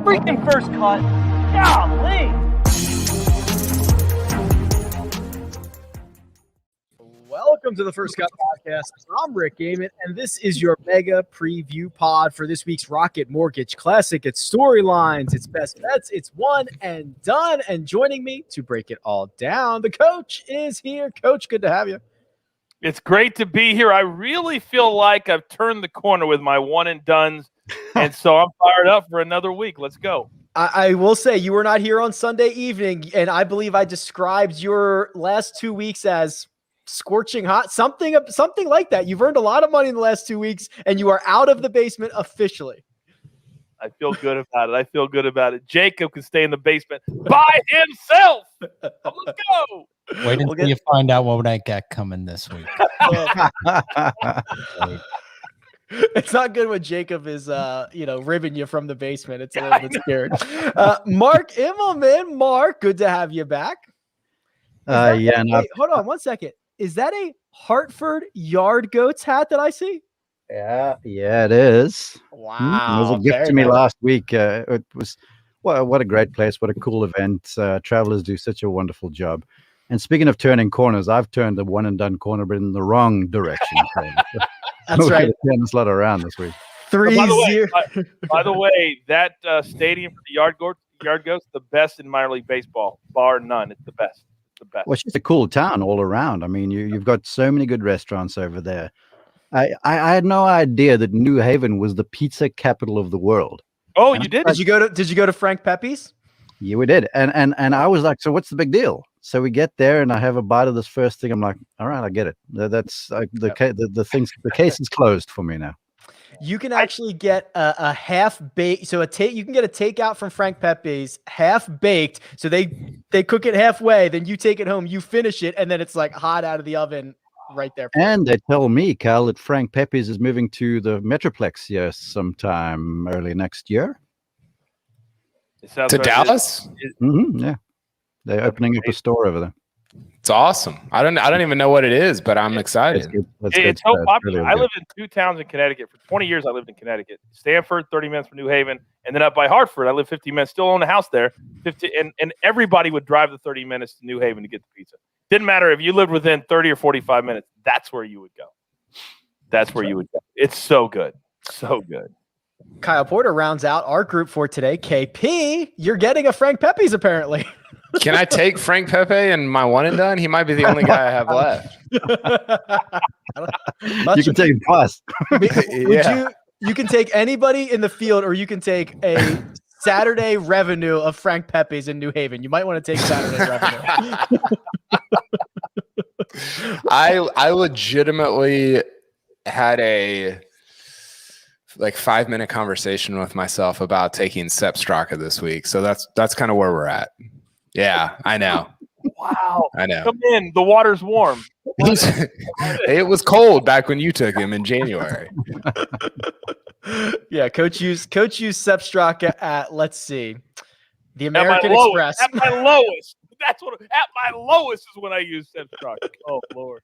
freaking first cut. Golly. Welcome to the First Cut Podcast. I'm Rick Gehman, and this is your mega preview pod for this week's Rocket Mortgage Classic. It's storylines, it's best bets, it's one and done. And joining me to break it all down, the coach is here. Coach, good to have you. It's great to be here. I really feel like I've turned the corner with my one and dones, and so I'm fired up for another week. Let's go. I will say you were not here on Sunday evening, and I believe I described your last 2 weeks as scorching hot, something like that. You've earned a lot of money in the last 2 weeks, and you are out of the basement officially. I feel good about it. Jacob can stay in the basement by himself. Let's go. Wait until you find out what I got coming this week. It's not good when Jacob is, ribbing you from the basement. It's a little bit scary. Mark Immelman. Mark, good to have you back. Wait, hold on 1 second. Is that a Hartford Yard Goats hat that I see? Yeah, it is. Wow. It was a gift to me last week. It was what a great place. What a cool event. Travelers do such a wonderful job. And speaking of turning corners, I've turned the one and done corner, but in the wrong direction. That's right. Turn this lot around this week. 3-0. By the way, that stadium for the Yard Goats, the best in minor league baseball, bar none. It's the best. Well, it's just a cool town all around. I mean, you've got so many good restaurants over there. I had no idea that New Haven was the pizza capital of the world. Oh, you did? Did you go to Frank Pepe's? Yeah, we did. And I was like, so what's the big deal? So we get there and I have a bite of this first thing. I'm like, all right, I get it. That's the case is closed for me now. You can actually get a half baked. So you can get a takeout from Frank Pepe's half baked. So they cook it halfway, then you take it home, you finish it, and then it's like hot out of the oven right there. And they tell me, Cal, that Frank Pepe's is moving to the Metroplex here sometime early next year. To Dallas? Yeah. They're opening up a store over there. It's awesome. I don't even know what it is, but I'm excited. It's so popular. I lived in 2 towns in Connecticut. For 20 years, I lived in Connecticut. Stanford, 30 minutes from New Haven. And then up by Hartford, I lived 15 minutes. Still own a house there. And everybody would drive the 30 minutes to New Haven to get the pizza. Didn't matter if you lived within 30 or 45 minutes. That's where you would go. It's so good. So good. Kyle Porter rounds out our group for today. KP, you're getting a Frank Pepe's apparently. Can I take Frank Pepe and my one and done? He might be the only guy I have left. You can take plus. You can take anybody in the field, or you can take a Saturday revenue of Frank Pepe's in New Haven. You might want to take Saturday revenue. I legitimately had a 5-minute conversation with myself about taking Sepp Straka this week. So that's kind of where we're at. Yeah, I know. Wow. I know. Come in. The water's warm. It was cold back when you took him in January. Yeah, Coach used Sepp Straka at, let's see, the American Express. At my lowest. At my lowest is when I use Sepp Straka. Oh, Lord.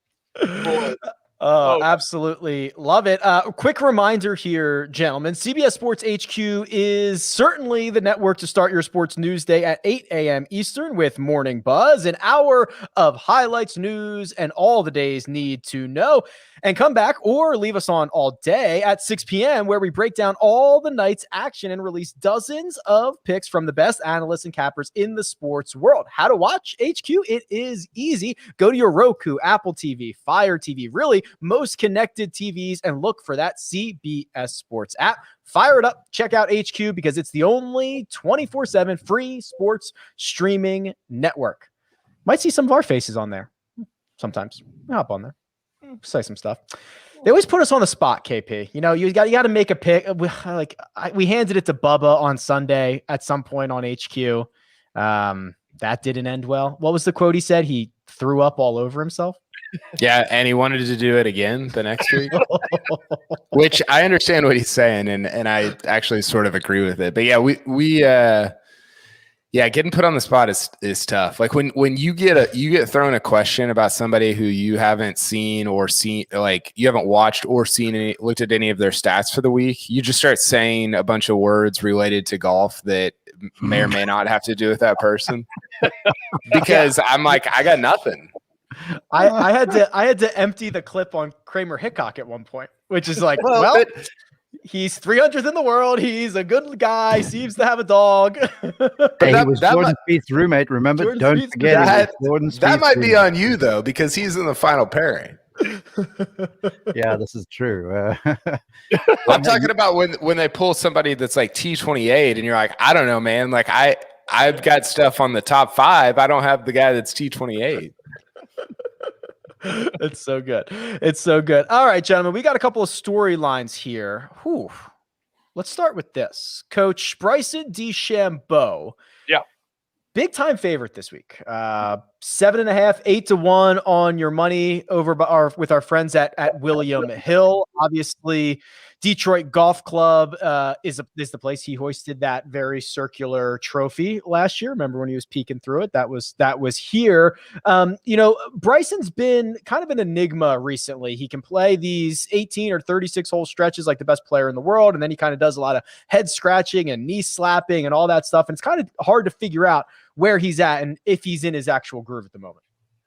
Absolutely love it. Quick reminder here, gentlemen. CBS Sports HQ is certainly the network to start your sports news day at 8 a.m. Eastern with Morning Buzz, an hour of highlights, news, and all the day's need to know. And come back or leave us on all day at 6 p.m. where we break down all the night's action and release dozens of picks from the best analysts and cappers in the sports world. How to watch HQ? It is easy. Go to your Roku, Apple TV, Fire TV, really most connected TVs, and look for that CBS Sports app. Fire it up. Check out HQ because it's the only 24/7 free sports streaming network. Might see some of our faces on there sometimes. Hop on there. Say some stuff. They always put us on the spot, KP. You got to make a pick. We handed it to Bubba on Sunday at some point on HQ. That didn't end well. What was the quote he said? He threw up all over himself. Yeah, and he wanted to do it again the next week, which I understand what he's saying, and I actually sort of agree with it. But yeah, Yeah, getting put on the spot is tough. Like when you get thrown a question about somebody who you haven't seen, like you haven't watched or looked at any of their stats for the week, you just start saying a bunch of words related to golf that may or may not have to do with that person. Because I'm like, I got nothing. I had to empty the clip on Kramer Hickok at one point, which is like, he's 300th in the world. He's a good guy. Seems to have a dog. Hey, he was Jordan Spieth's roommate. Remember? Don't forget that might be on you though, because he's in the final pairing. Yeah, this is true. I'm talking about when they pull somebody that's like T28, and you're like, I don't know, man. Like I've got stuff on the top 5. I don't have the guy that's T28. It's so good. It's so good. All right, gentlemen, we got a couple of storylines here. Whew. Let's start with this. Coach Bryson DeChambeau. Yeah. Big time favorite this week. 7.5, 8-1 on your money over with our friends at William Hill. Obviously, Detroit Golf Club is the place he hoisted that very circular trophy last year. Remember when he was peeking through it? That was here. Bryson's been kind of an enigma recently. He can play these 18 or 36 hole stretches like the best player in the world, and then he kind of does a lot of head scratching and knee slapping and all that stuff. And it's kind of hard to figure out where he's at and if he's in his actual groove at the moment.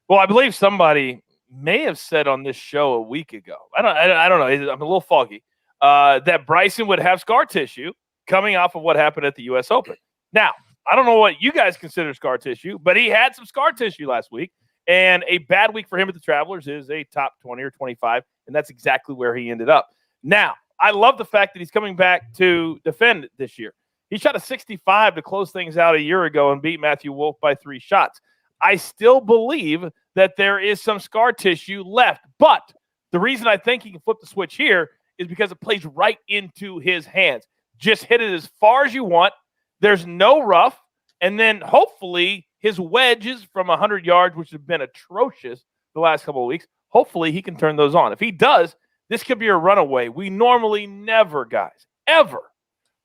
Well, I believe somebody may have said on this show a week ago, I don't know, I'm a little foggy, that Bryson would have scar tissue coming off of what happened at the U.S. Open. Now, I don't know what you guys consider scar tissue, but he had some scar tissue last week, and a bad week for him at the Travelers is a top 20 or 25, and that's exactly where he ended up. Now, I love the fact that he's coming back to defend this year. He shot a 65 to close things out a year ago and beat Matthew Wolff by 3 shots. I still believe that there is some scar tissue left, but the reason I think he can flip the switch here is because it plays right into his hands. Just hit it as far as you want. There's no rough, and then hopefully his wedges from 100 yards, which have been atrocious the last couple of weeks, hopefully he can turn those on. If he does, this could be a runaway. We normally never, guys, ever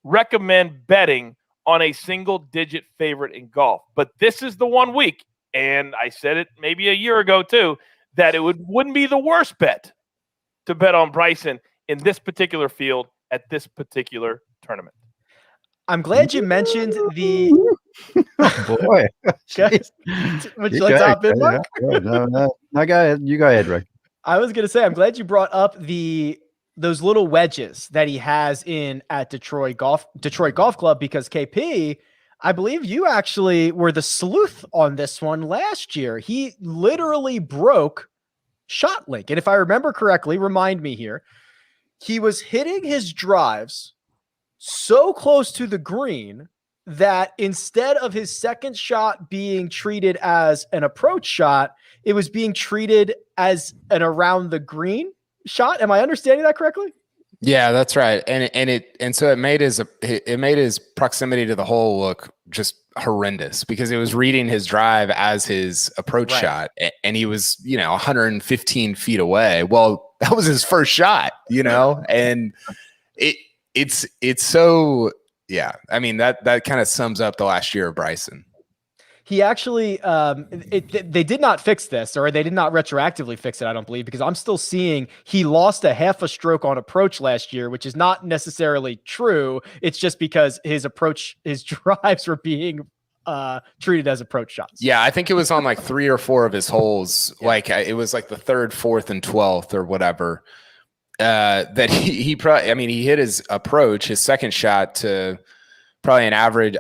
recommend betting on a single-digit favorite in golf. But this is the 1 week, and I said it maybe a year ago too, that it wouldn't be the worst bet to bet on Bryson in this particular field at this particular tournament. I'm glad you mentioned the oh boy. Would you like to hop in, Mark? No, go ahead. You go ahead, Rick. I was going to say, I'm glad you brought up those little wedges that he has at Detroit Golf Club, because KP, I believe you actually were the sleuth on this one last year. He literally broke ShotLink. And if I remember correctly, remind me here, he was hitting his drives so close to the green that instead of his second shot being treated as an approach shot, it was being treated as an around the green shot. Am I understanding that correctly? Yeah, that's right. And so it made his proximity to the hole look just horrendous, because it was reading his drive as his approach shot, and he was 115 feet away. Well, that was his first shot, and it's so, yeah. I mean, that kind of sums up the last year of Bryson. He actually, they did not fix this, or they did not retroactively fix it, I don't believe, because I'm still seeing he lost a half a stroke on approach last year, which is not necessarily true. It's just because his drives were being treated as approach shots. Yeah, I think it was on like 3 or 4 of his holes. Yeah. Like it was like the 3rd, 4th, and 12th or whatever. That he probably, he hit his approach, his second shot, to probably an average.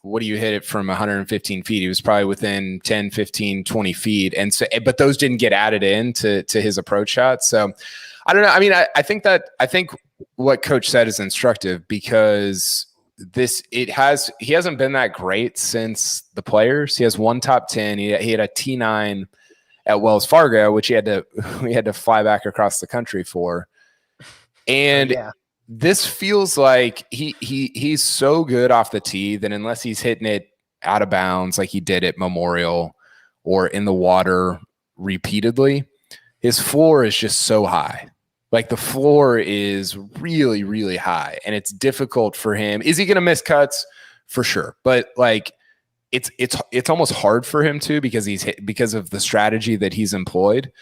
What do you hit it from 115 feet? He was probably within 10, 15, 20 feet. And so, but those didn't get added in to his approach shot. So I don't know. I think what Coach said is instructive, because he hasn't been that great since the Players. He has 1 top 10. He had a T9 at Wells Fargo, which we had to fly back across the country for. And this feels like he's so good off the tee that unless he's hitting it out of bounds like he did at Memorial or in the water repeatedly, his floor is just so high. Like the floor is really, really high, and it's difficult for him. Is he going to miss cuts? For sure. But like it's almost hard for him to because of the strategy that he's employed.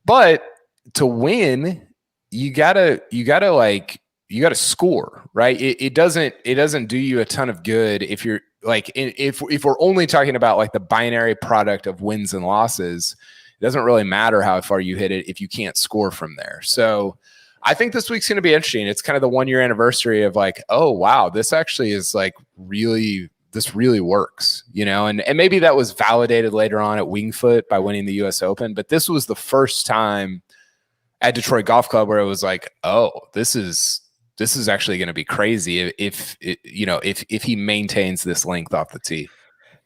But to win, you gotta score, right? It doesn't do you a ton of good if you're like, if we're only talking about like the binary product of wins and losses, it doesn't really matter how far you hit it if you can't score from there. So I think this week's going to be interesting. It's kind of the 1 year anniversary of like, oh wow, this actually is like this really works, you know, and maybe that was validated later on at Winged Foot by winning the US Open, but this was the first time at Detroit Golf Club where it was like, oh, this is actually going to be crazy if he maintains this length off the tee.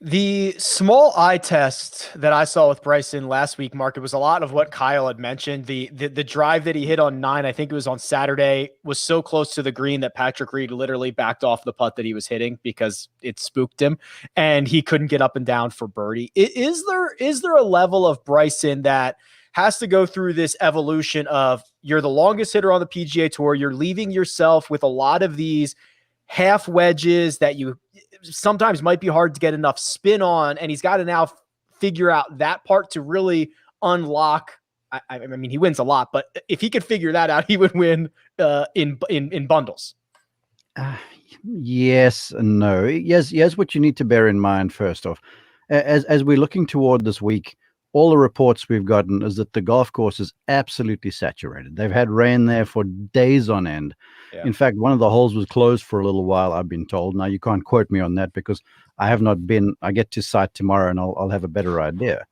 The small eye test that I saw with Bryson last week, Mark, it was a lot of what Kyle had mentioned. The drive that he hit on 9, I think it was on Saturday, was so close to the green that Patrick Reed literally backed off the putt that he was hitting because it spooked him and he couldn't get up and down for birdie. Is there a level of Bryson that has to go through this evolution of you're the longest hitter on the PGA Tour, you're leaving yourself with a lot of these half wedges that you sometimes might be hard to get enough spin on, and he's got to now figure out that part to really unlock. I mean, he wins a lot, but if he could figure that out, he would win in bundles. Yes and no. Yes. What you need to bear in mind first off, as we're looking toward this week, all the reports we've gotten is that the golf course is absolutely saturated. They've had rain there for days on end. Yeah. In fact, one of the holes was closed for a little while, I've been told. Now, you can't quote me on that because I have not been. I get to site tomorrow and I'll have a better idea.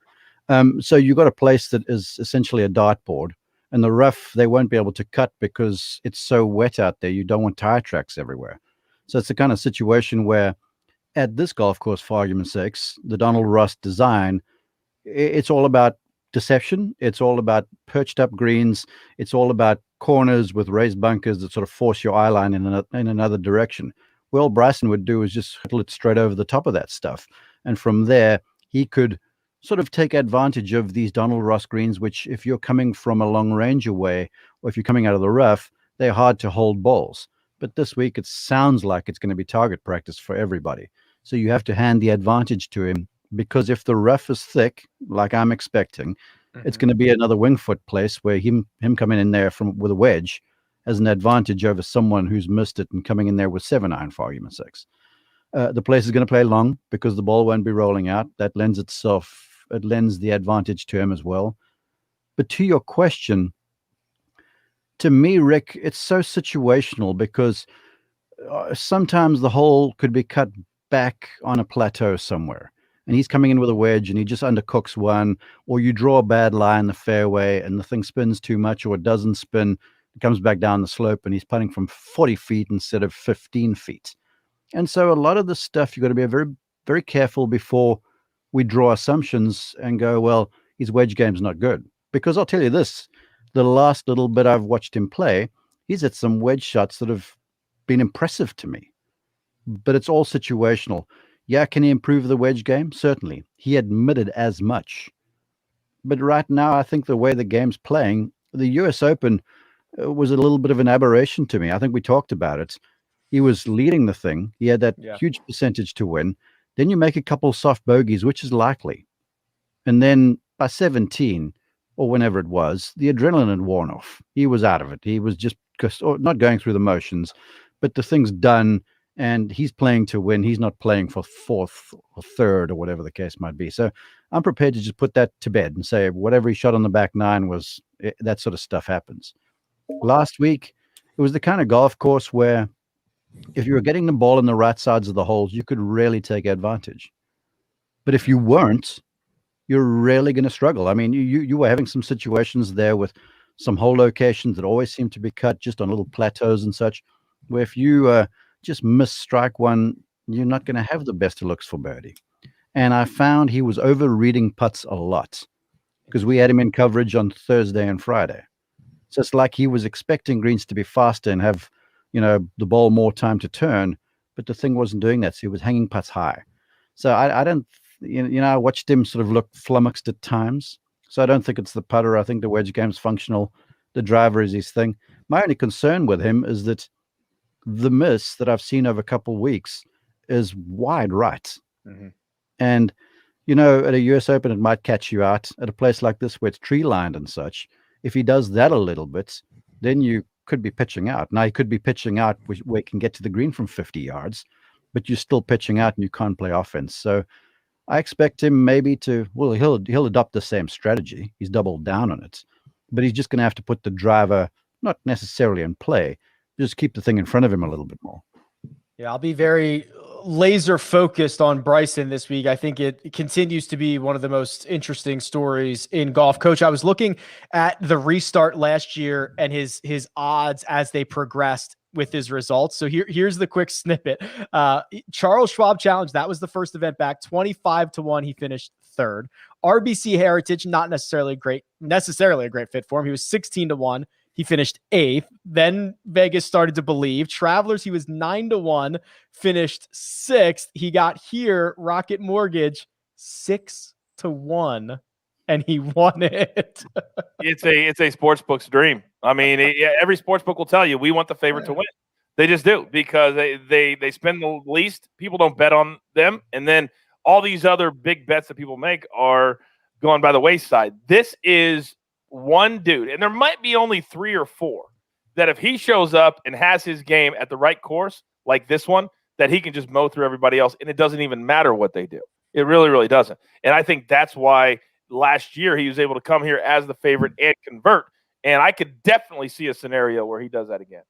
So you've got a place that is essentially a dartboard, and the rough, they won't be able to cut because it's so wet out there. You don't want tire tracks everywhere. So it's the kind of situation where at this golf course, for argument's sakes, the Donald Ross design, it's all about deception. It's all about perched up greens. It's all about corners with raised bunkers that sort of force your eye line in another direction. Well, Bryson would do is just hit it straight over the top of that stuff. And from there, he could sort of take advantage of these Donald Ross greens, which if you're coming from a long range away, or if you're coming out of the rough, they're hard to hold balls. But this week, it sounds like it's going to be target practice for everybody. So you have to hand the advantage to him, because if the rough is thick, like I'm expecting, it's going to be another Winged Foot place where him coming in there with a wedge has an advantage over someone who's missed it and coming in there with 7-iron, for argument's sake. The place is going to play long because the ball won't be rolling out. That lends the advantage to him as well. But to your question, to me, Rick, it's so situational because sometimes the hole could be cut back on a plateau somewhere, and he's coming in with a wedge and he just undercooks one, or you draw a bad lie in the fairway and the thing spins too much, or it doesn't spin, it comes back down the slope and he's putting from 40 feet instead of 15 feet. And so a lot of this stuff, you've got to be very, very careful before we draw assumptions and go, well, his wedge game's not good. Because I'll tell you this, the last little bit I've watched him play, he's hit some wedge shots that have been impressive to me. But it's all situational. Yeah, can he improve the wedge game? Certainly. He admitted as much. But right now, I think the way the game's playing, the US Open was a little bit of an aberration to me. I think we talked about it. He was leading the thing. He had that huge percentage to win. Then you make a couple soft bogeys, which is likely. And then by 17, or whenever it was, the adrenaline had worn off. He was out of it. He was just not going through the motions, but the thing's done. And he's playing to win. He's not playing for fourth or third or whatever the case might be. So I'm prepared to just put that to bed and say whatever he shot on the back nine was, that sort of stuff happens. Last week, it was the kind of golf course where if you were getting the ball in the right sides of the holes, you could really take advantage. But if you weren't, you're really going to struggle. I mean, you were having some situations there with some hole locations that always seem to be cut just on little plateaus and such, where if you just misstrike one, you're not going to have the best of looks for birdie. And I found he was over-reading putts a lot because we had him in coverage on Thursday and Friday. So it's like he was expecting greens to be faster and have, the ball more time to turn, but the thing wasn't doing that. So he was hanging putts high. So I don't, I watched him sort of look flummoxed at times. So I don't think it's the putter. I think the wedge game's functional. The driver is his thing. My only concern with him is that the miss that I've seen over a couple of weeks is wide right. Mm-hmm. And, you know, at a US Open, it might catch you out. At a place like this where it's tree lined and such, if he does that a little bit, then you could be pitching out. Now, he could be pitching out where he can get to the green from 50 yards, but you're still pitching out and you can't play offense. So I expect him maybe to, well, he'll adopt the same strategy. He's doubled down on it, but he's just going to have to put the driver not necessarily in play, just keep the thing in front of him a little bit more. Yeah, I'll be very laser focused on Bryson this week. I think it continues to be one of the most interesting stories in golf. Coach, I was looking at the restart last year and his odds as they progressed with his results. So here's the quick snippet. Charles Schwab Challenge, that was the first event back, 25-1. He finished third. RBC Heritage, not necessarily a great fit for him. He was 16-1. He finished 8th. Then Vegas started to believe. Travelers, he was 9-1, finished 6th. He got here, Rocket Mortgage, 6-1, and he won it. It's a sports book's dream. I mean, every sports book will tell you we want the favorite to win. They just do, because they spend the least. People don't bet on them, and then all these other big bets that people make are going by the wayside. This is one dude, and there might be only 3 or 4 that if he shows up and has his game at the right course, like this one, that he can just mow through everybody else, and it doesn't even matter what they do. It really, really doesn't. And I think that's why last year he was able to come here as the favorite and convert. And I could definitely see a scenario where he does that again.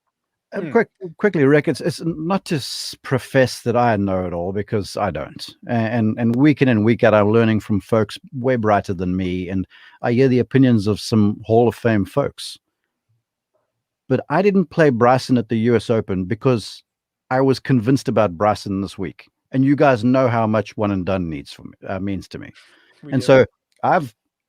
Quickly, Rick, it's not to profess that I know it all, because I don't. And week in and week out, I'm learning from folks way brighter than me, and I hear the opinions of some Hall of Fame folks. But I didn't play Bryson at the US Open because I was convinced about Bryson this week. And you guys know how much one and done means to me. So I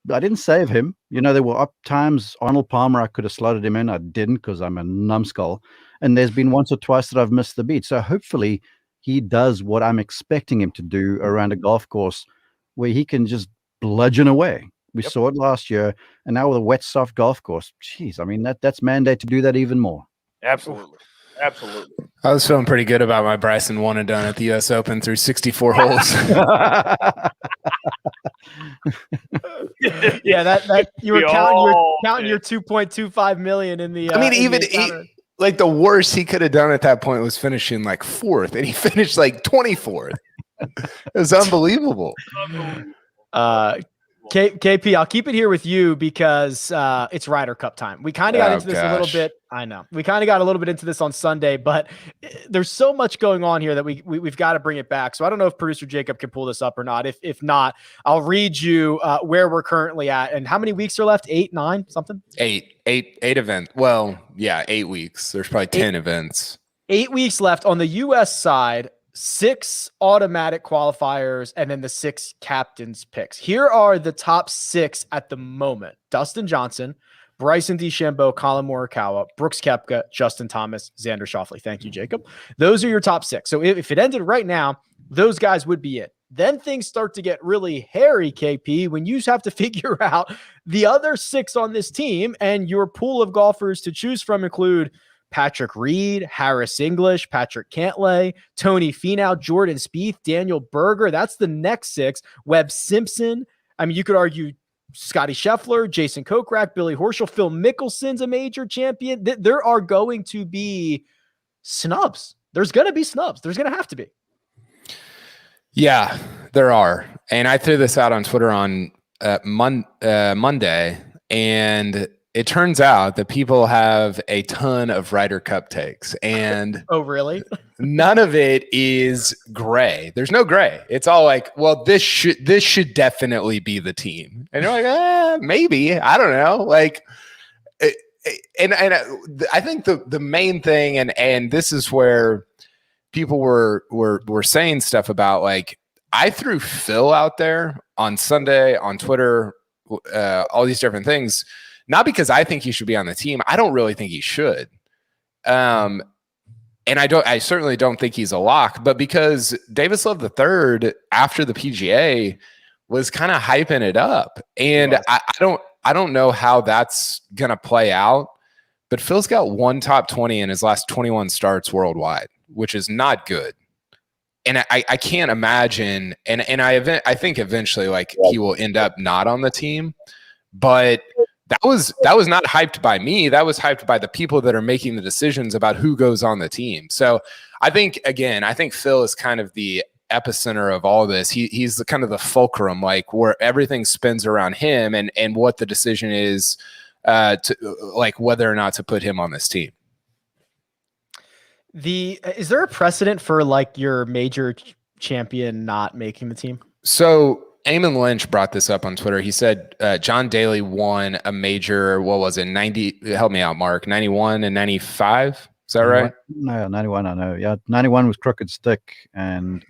didn't save him. You know, there were up times, Arnold Palmer, I could have slotted him in. I didn't, because I'm a numbskull. And there's been once or twice that I've missed the beat. So hopefully he does what I'm expecting him to do around a golf course where he can just bludgeon away. We saw it last year, and now with a wet, soft golf course, geez, I mean, that's mandate to do that even more. Absolutely. Absolutely. I was feeling pretty good about my Bryson one and done at the US Open through 64 holes. Yeah, that you were counting your 2.25 million in the. I mean, even like the worst he could have done at that point was finishing like 4th, and he finished like 24th. It was unbelievable. KP, I'll keep it here with you because it's Ryder Cup time. We kind of got into this a little bit. I know we kind of got a little bit into this on Sunday, but there's so much going on here that we've got to bring it back. So I don't know if producer Jacob can pull this up or not. If not, I'll read you where we're currently at and how many weeks are left. 8, 9, something. 8 events. Well, yeah, 8 weeks. There's probably 10 events. 8 weeks left on the U.S. side. 6 automatic qualifiers, and then the 6 captains picks. Here are the top 6 at the moment: Dustin Johnson, Bryson DeChambeau, Colin Morikawa, Brooks Koepka, Justin Thomas, Xander Schauffele. Thank you, Jacob. Those are your top 6. So if it ended right now, those guys would be it. Then things start to get really hairy, KP, when you have to figure out the other 6 on this team, and your pool of golfers to choose from include Patrick Reed, Harris English, Patrick Cantlay, Tony Finau, Jordan Spieth, Daniel Berger. That's the next 6. Webb Simpson. I mean, you could argue Scotty Scheffler, Jason Kokrak, Billy Horschel, Phil Mickelson's a major champion. There are going to be snubs. There's going to be snubs. There's going to have to be. Yeah, there are. And I threw this out on Twitter on Monday, and it turns out that people have a ton of Ryder Cup takes, and oh, really? None of it is gray. There's no gray. It's all like, well, this should definitely be the team, and you're like, maybe, I don't know. Like, and I think the main thing, and this is where people were saying stuff about, like, I threw Phil out there on Sunday on Twitter, all these different things. Not because I think he should be on the team. I don't really think he should. And I certainly don't think he's a lock, but because Davis Love III after the PGA was kind of hyping it up. And I don't know how that's going to play out, but Phil's got 1 top 20 in his last 21 starts worldwide, which is not good. I can't imagine, and I think eventually like he will end up not on the team, but that was not hyped by me. That was hyped by the people that are making the decisions about who goes on the team. So I think Phil is kind of the epicenter of all this. He's the kind of the fulcrum, like where everything spins around him and what the decision is to like whether or not to put him on this team. Is there a precedent for like your major champion not making the team? So Eamon Lynch brought this up on Twitter. He said John Daly won a major, what was it, 90, help me out, Mark, 91 and 95? Is that right? No, 91, I know. Yeah, 91 was Crooked Stick, and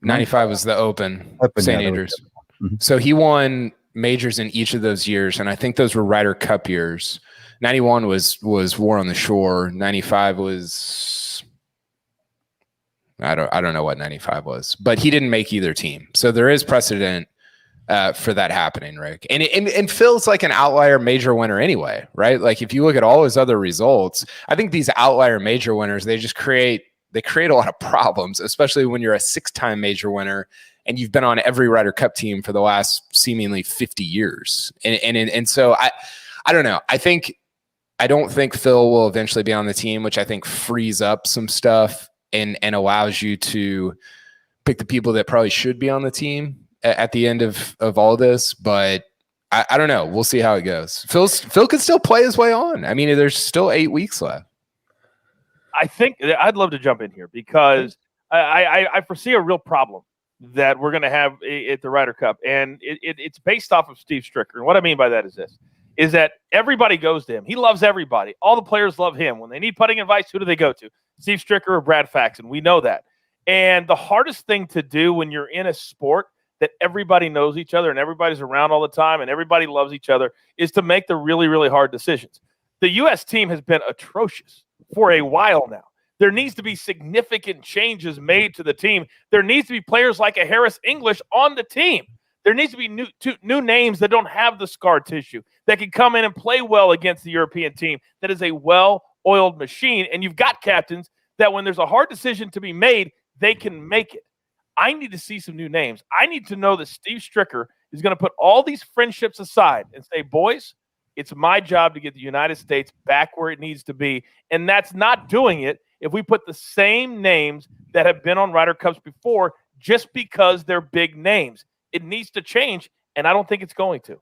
95 was the Open St. Andrews. Mm-hmm. So he won majors in each of those years, and I think those were Ryder Cup years. 91 was War on the Shore. 95 was... I don't know what 95 was, but he didn't make either team. So there is precedent for that happening, Rick. And Phil's like an outlier major winner anyway, right? Like if you look at all his other results, I think these outlier major winners, they create a lot of problems, especially when you're a 6-time major winner and you've been on every Ryder Cup team for the last seemingly 50 years. And so I don't know. I don't think Phil will eventually be on the team, which I think frees up some stuff and allows you to pick the people that probably should be on the team at the end of all this. But I don't know. We'll see how it goes. Phil could still play his way on. I mean, there's still 8 weeks left. I think I'd love to jump in here because I foresee a real problem that we're going to have at the Ryder Cup. And it's based off of Steve Stricker. And what I mean by that is that everybody goes to him. He loves everybody. All the players love him. When they need putting advice, who do they go to? Steve Stricker or Brad Faxon. We know that. And the hardest thing to do when you're in a sport that everybody knows each other and everybody's around all the time and everybody loves each other is to make the really, really hard decisions. The U.S. team has been atrocious for a while now. There needs to be significant changes made to the team. There needs to be players like a Harris English on the team. There needs to be new names that don't have the scar tissue, that can come in and play well against the European team, that is a well-oiled machine. And you've got captains that when there's a hard decision to be made, they can make it. I need to see some new names. I need to know that Steve Stricker is going to put all these friendships aside and say, boys, it's my job to get the United States back where it needs to be. And that's not doing it if we put the same names that have been on Ryder Cups before just because they're big names. It needs to change, and I don't think it's going to.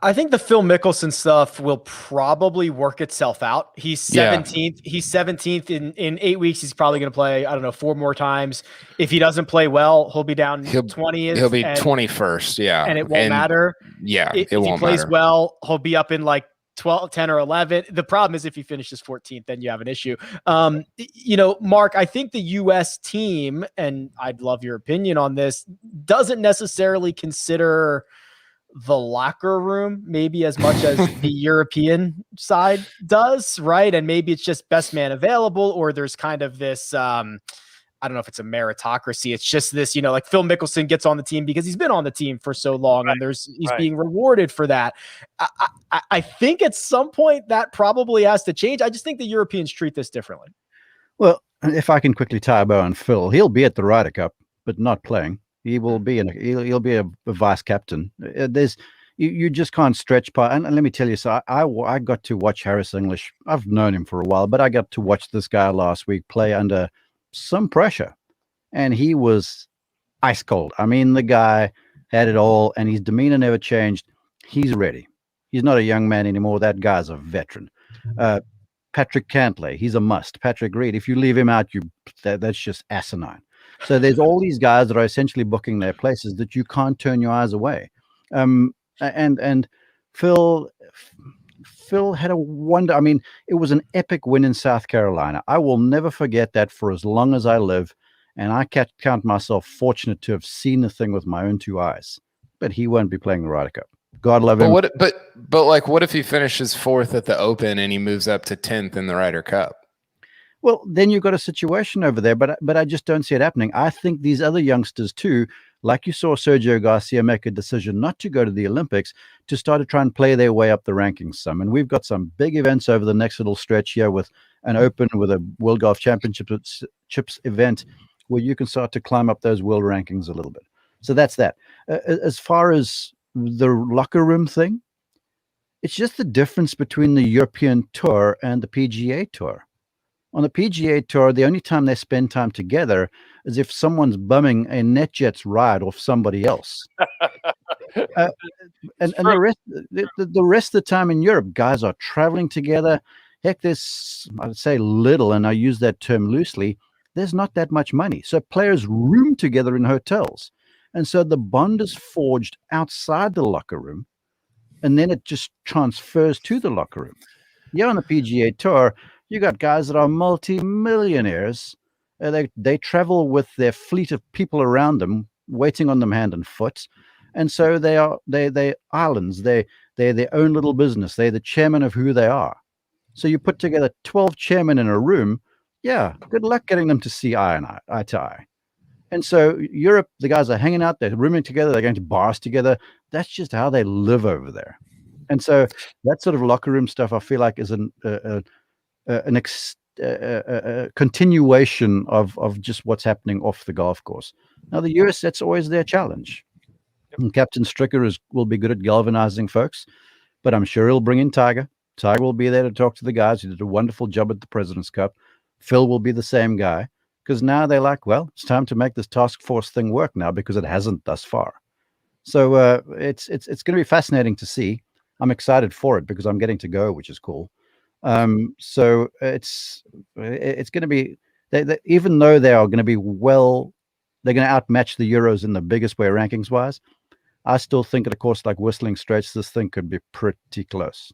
I think the Phil Mickelson stuff will probably work itself out. He's 17th. Yeah. He's 17th in 8 weeks. He's probably going to play, 4 more times. If he doesn't play well, he'll be down 20th. He'll be 21st. Yeah. And it won't matter. Yeah. If he plays well, he'll be up in like 12, 10 or 11. The problem is if he finishes 14th, then you have an issue. Mark, I think the U.S. team, and I'd love your opinion on this, doesn't necessarily consider the locker room maybe as much as the European side does, right? And maybe it's just best man available, or there's kind of this, I don't know if it's a meritocracy. It's just this, like Phil Mickelson gets on the team because he's been on the team for so long, and he's being rewarded for that. I think at some point that probably has to change. I just think the Europeans treat this differently. Well, if I can quickly tie a bow on Phil, he'll be at the Ryder Cup, but not playing. He will be he'll be a vice captain. You just can't stretch part. And let me tell you, so I got to watch Harris English. I've known him for a while, but I got to watch this guy last week play under some pressure, and he was ice cold. I mean, the guy had it all, and his demeanor never changed. He's ready. He's not a young man anymore. That guy's a veteran. Patrick Cantlay, he's a must. Patrick Reed, if you leave him out, that's just asinine. So there's all these guys that are essentially booking their places that you can't turn your eyes away. And Phil had a wonder. I mean, it was an epic win in South Carolina. I will never forget that for as long as I live. And I can't count myself fortunate to have seen the thing with my own 2 eyes. But he won't be playing the Ryder Cup. God love him. But what if he finishes 4th at the Open and he moves up to 10th in the Ryder Cup? Well, then you've got a situation over there, but I just don't see it happening. I think these other youngsters too, like you saw Sergio Garcia make a decision not to go to the Olympics, to start to try and play their way up the rankings some. And we've got some big events over the next little stretch here with an Open with a World Golf Championships event where you can start to climb up those world rankings a little bit. So that's that. As far as the locker room thing, it's just the difference between the European Tour and the PGA Tour. On the PGA Tour, the only time they spend time together is if someone's bumming a NetJets ride off somebody else. And the rest of the time in Europe, guys are traveling together. Heck, there's, I'd say little, and I use that term loosely, there's not that much money. So players room together in hotels. And so the bond is forged outside the locker room, and then it just transfers to the locker room. Yeah, on the PGA Tour, you got guys that are multi-millionaires. They travel with their fleet of people around them, waiting on them hand and foot. And so they're islands. They're their own little business. They're the chairman of who they are. So you put together 12 chairmen in a room. Yeah, good luck getting them to see eye to eye. And so Europe, the guys are hanging out, they're rooming together, they're going to bars together. That's just how they live over there. And so that sort of locker room stuff, I feel like, is a continuation of just what's happening off the golf course. Now, the US, that's always their challenge. And Captain Stricker will be good at galvanizing folks, but I'm sure he'll bring in Tiger. Tiger will be there to talk to the guys who did a wonderful job at the President's Cup. Phil will be the same guy, because now they're like, well, it's time to make this task force thing work now, because it hasn't thus far. So it's going to be fascinating to see. I'm excited for it because I'm getting to go, which is cool. So it's going to be, even though they are going to be they're going to outmatch the Euros in the biggest way rankings wise. I still think at a course like Whistling Straits, this thing could be pretty close.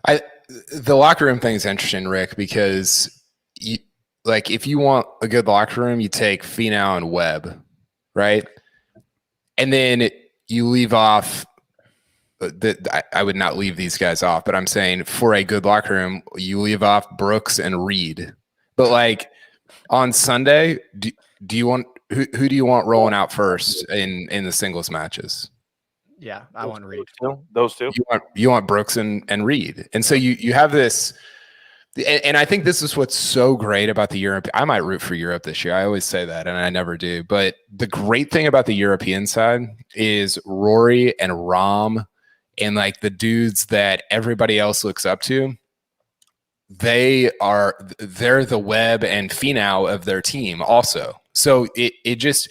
The locker room thing is interesting, Rick, because if you want a good locker room, you take Finau and Webb, right? And then you leave off I would not leave these guys off, but I'm saying for a good locker room, you leave off Brooks and Reed. But like on Sunday, do you want who do you want rolling out first in the singles matches? Yeah, I want Reed. Those two. You want Brooks and Reed. And so you have this, and I think this is what's so great about the Europe. I might root for Europe this year. I always say that, and I never do. But the great thing about the European side is Rory and Rahm and like the dudes that everybody else looks up to. They're the Webb and Finau of their team also. So it just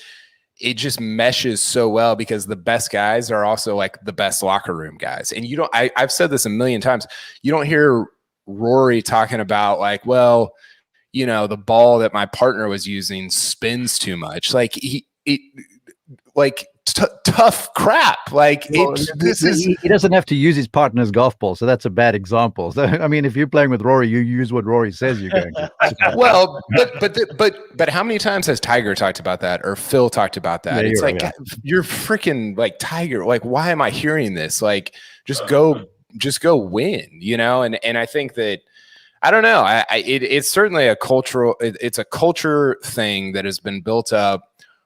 meshes so well because the best guys are also like the best locker room guys. And I've said this a million times. You don't hear Rory talking about like, well, the ball that my partner was using spins too much. Like tough crap. Like he doesn't have to use his partner's golf ball, so that's a bad example. So, I mean, if you're playing with Rory, you use what Rory says you're going to. Well, but how many times has Tiger talked about that or Phil talked about that? Yeah, it's like you're freaking like Tiger. Like, why am I hearing this? Like, just go win, And I think that I don't know. It's certainly a cultural. It's a culture thing that has been built up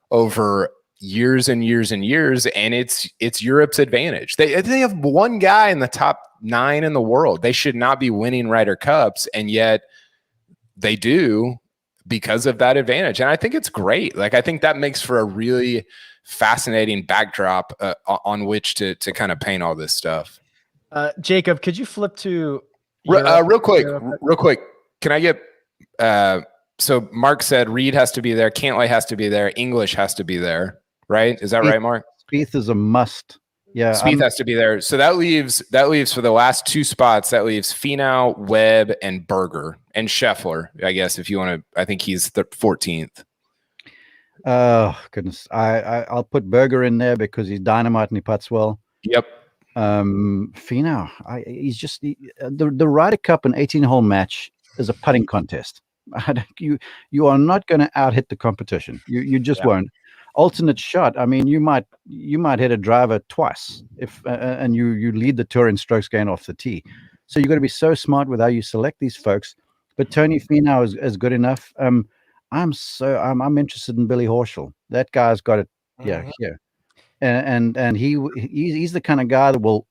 over years and years and years, and it's Europe's advantage. They have one guy in the top 9 in the world. They should not be winning Ryder Cups, and yet they do because of that advantage. And I think it's great. Like, I think that makes for a really fascinating backdrop on which to kind of paint all this stuff. Jacob, could you flip to real quick? Can I get so Mark said Reed has to be there, Cantlay has to be there, English has to be there. Right? Is that right, Mark? Spieth is a must. Yeah. Spieth has to be there. So that leaves for the last 2 spots, that leaves Finau, Webb, and Berger, and Scheffler, I guess, if you want to. I think he's the 14th. Oh, goodness. I'll put Berger in there because he's dynamite and he putts well. Yep. Finau, he's just the Ryder Cup and 18-hole match is a putting contest. You are not going to out hit the competition. You just won't. Alternate shot. I mean, you might hit a driver twice and you lead the tour in strokes gained off the tee. So you've got to be so smart with how you select these folks. But Tony Finau is good enough. I'm interested in Billy Horschel. That guy's got it. Yeah, here, and he's the kind of guy that will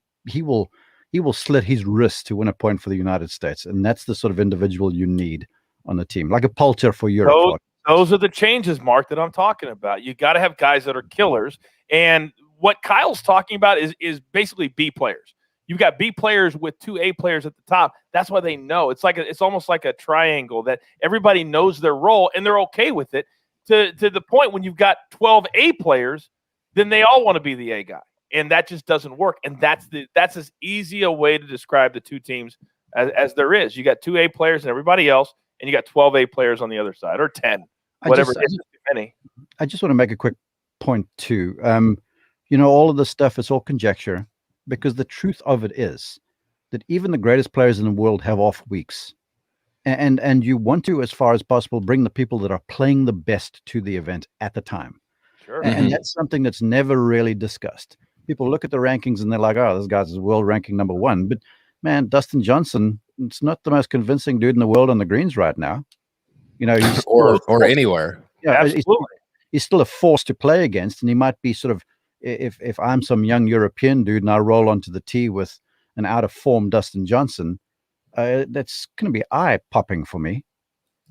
he will slit his wrist to win a point for the United States. And that's the sort of individual you need on the team, like a Poulter for Europe. Those are the changes, Mark, that I'm talking about. You got to have guys that are killers. And what Kyle's talking about is basically B players. You've got B players with 2 A players at the top. That's why they know. It's almost like a triangle that everybody knows their role and they're okay with it. To the point when you've got 12 A players, then they all want to be the A guy, and that just doesn't work. And that's as easy a way to describe the two teams as there is. You got 2 A players and everybody else, and you got 12 A players on the other side, or 10, whatever. I just want to make a quick point too. All of this stuff is all conjecture, because the truth of it is that even the greatest players in the world have off weeks. And you want to, as far as possible, bring the people that are playing the best to the event at the time. Sure. And that's something that's never really discussed. People look at the rankings and they're like, oh, this guy's world ranking number 1. But man, Dustin Johnson, it's not the most convincing dude in the world on the greens right now. He's or anywhere. Yeah, he's still a force to play against. And he might be sort of, if I'm some young European dude and I roll onto the tee with an out of form Dustin Johnson, that's going to be eye-popping for me.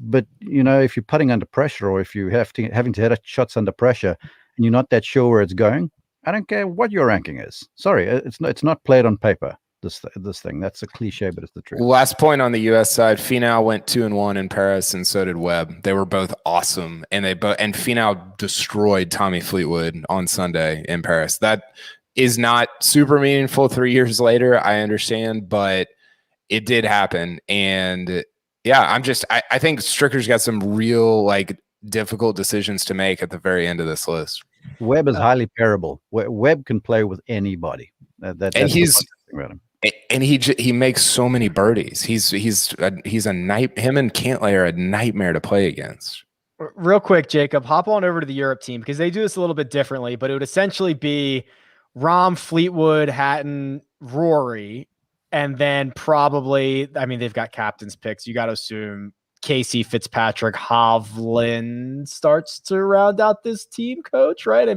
But, if you're putting under pressure, or if you having to hit shots under pressure and you're not that sure where it's going, I don't care what your ranking is. Sorry, it's not played on paper, this thing. That's a cliche, but it's the truth. Last point on the U.S. side, Finau went 2-1 in Paris, and so did Webb. They were both awesome, and Finau destroyed Tommy Fleetwood on Sunday in Paris. That is not super meaningful 3 years later, I understand, but it did happen. And yeah, I think Stricker's got some real difficult decisions to make at the very end of this list. Webb is highly pairable. Webb can play with anybody. He makes so many birdies. He's a night. Him and Cantlay are a nightmare to play against. Real quick, Jacob, hop on over to the Europe team, because they do this a little bit differently, but it would essentially be Rahm, Fleetwood, Hatton, Rory. And then probably, they've got captain's picks. You got to assume Casey, Fitzpatrick, Hovland starts to round out this team, coach, right?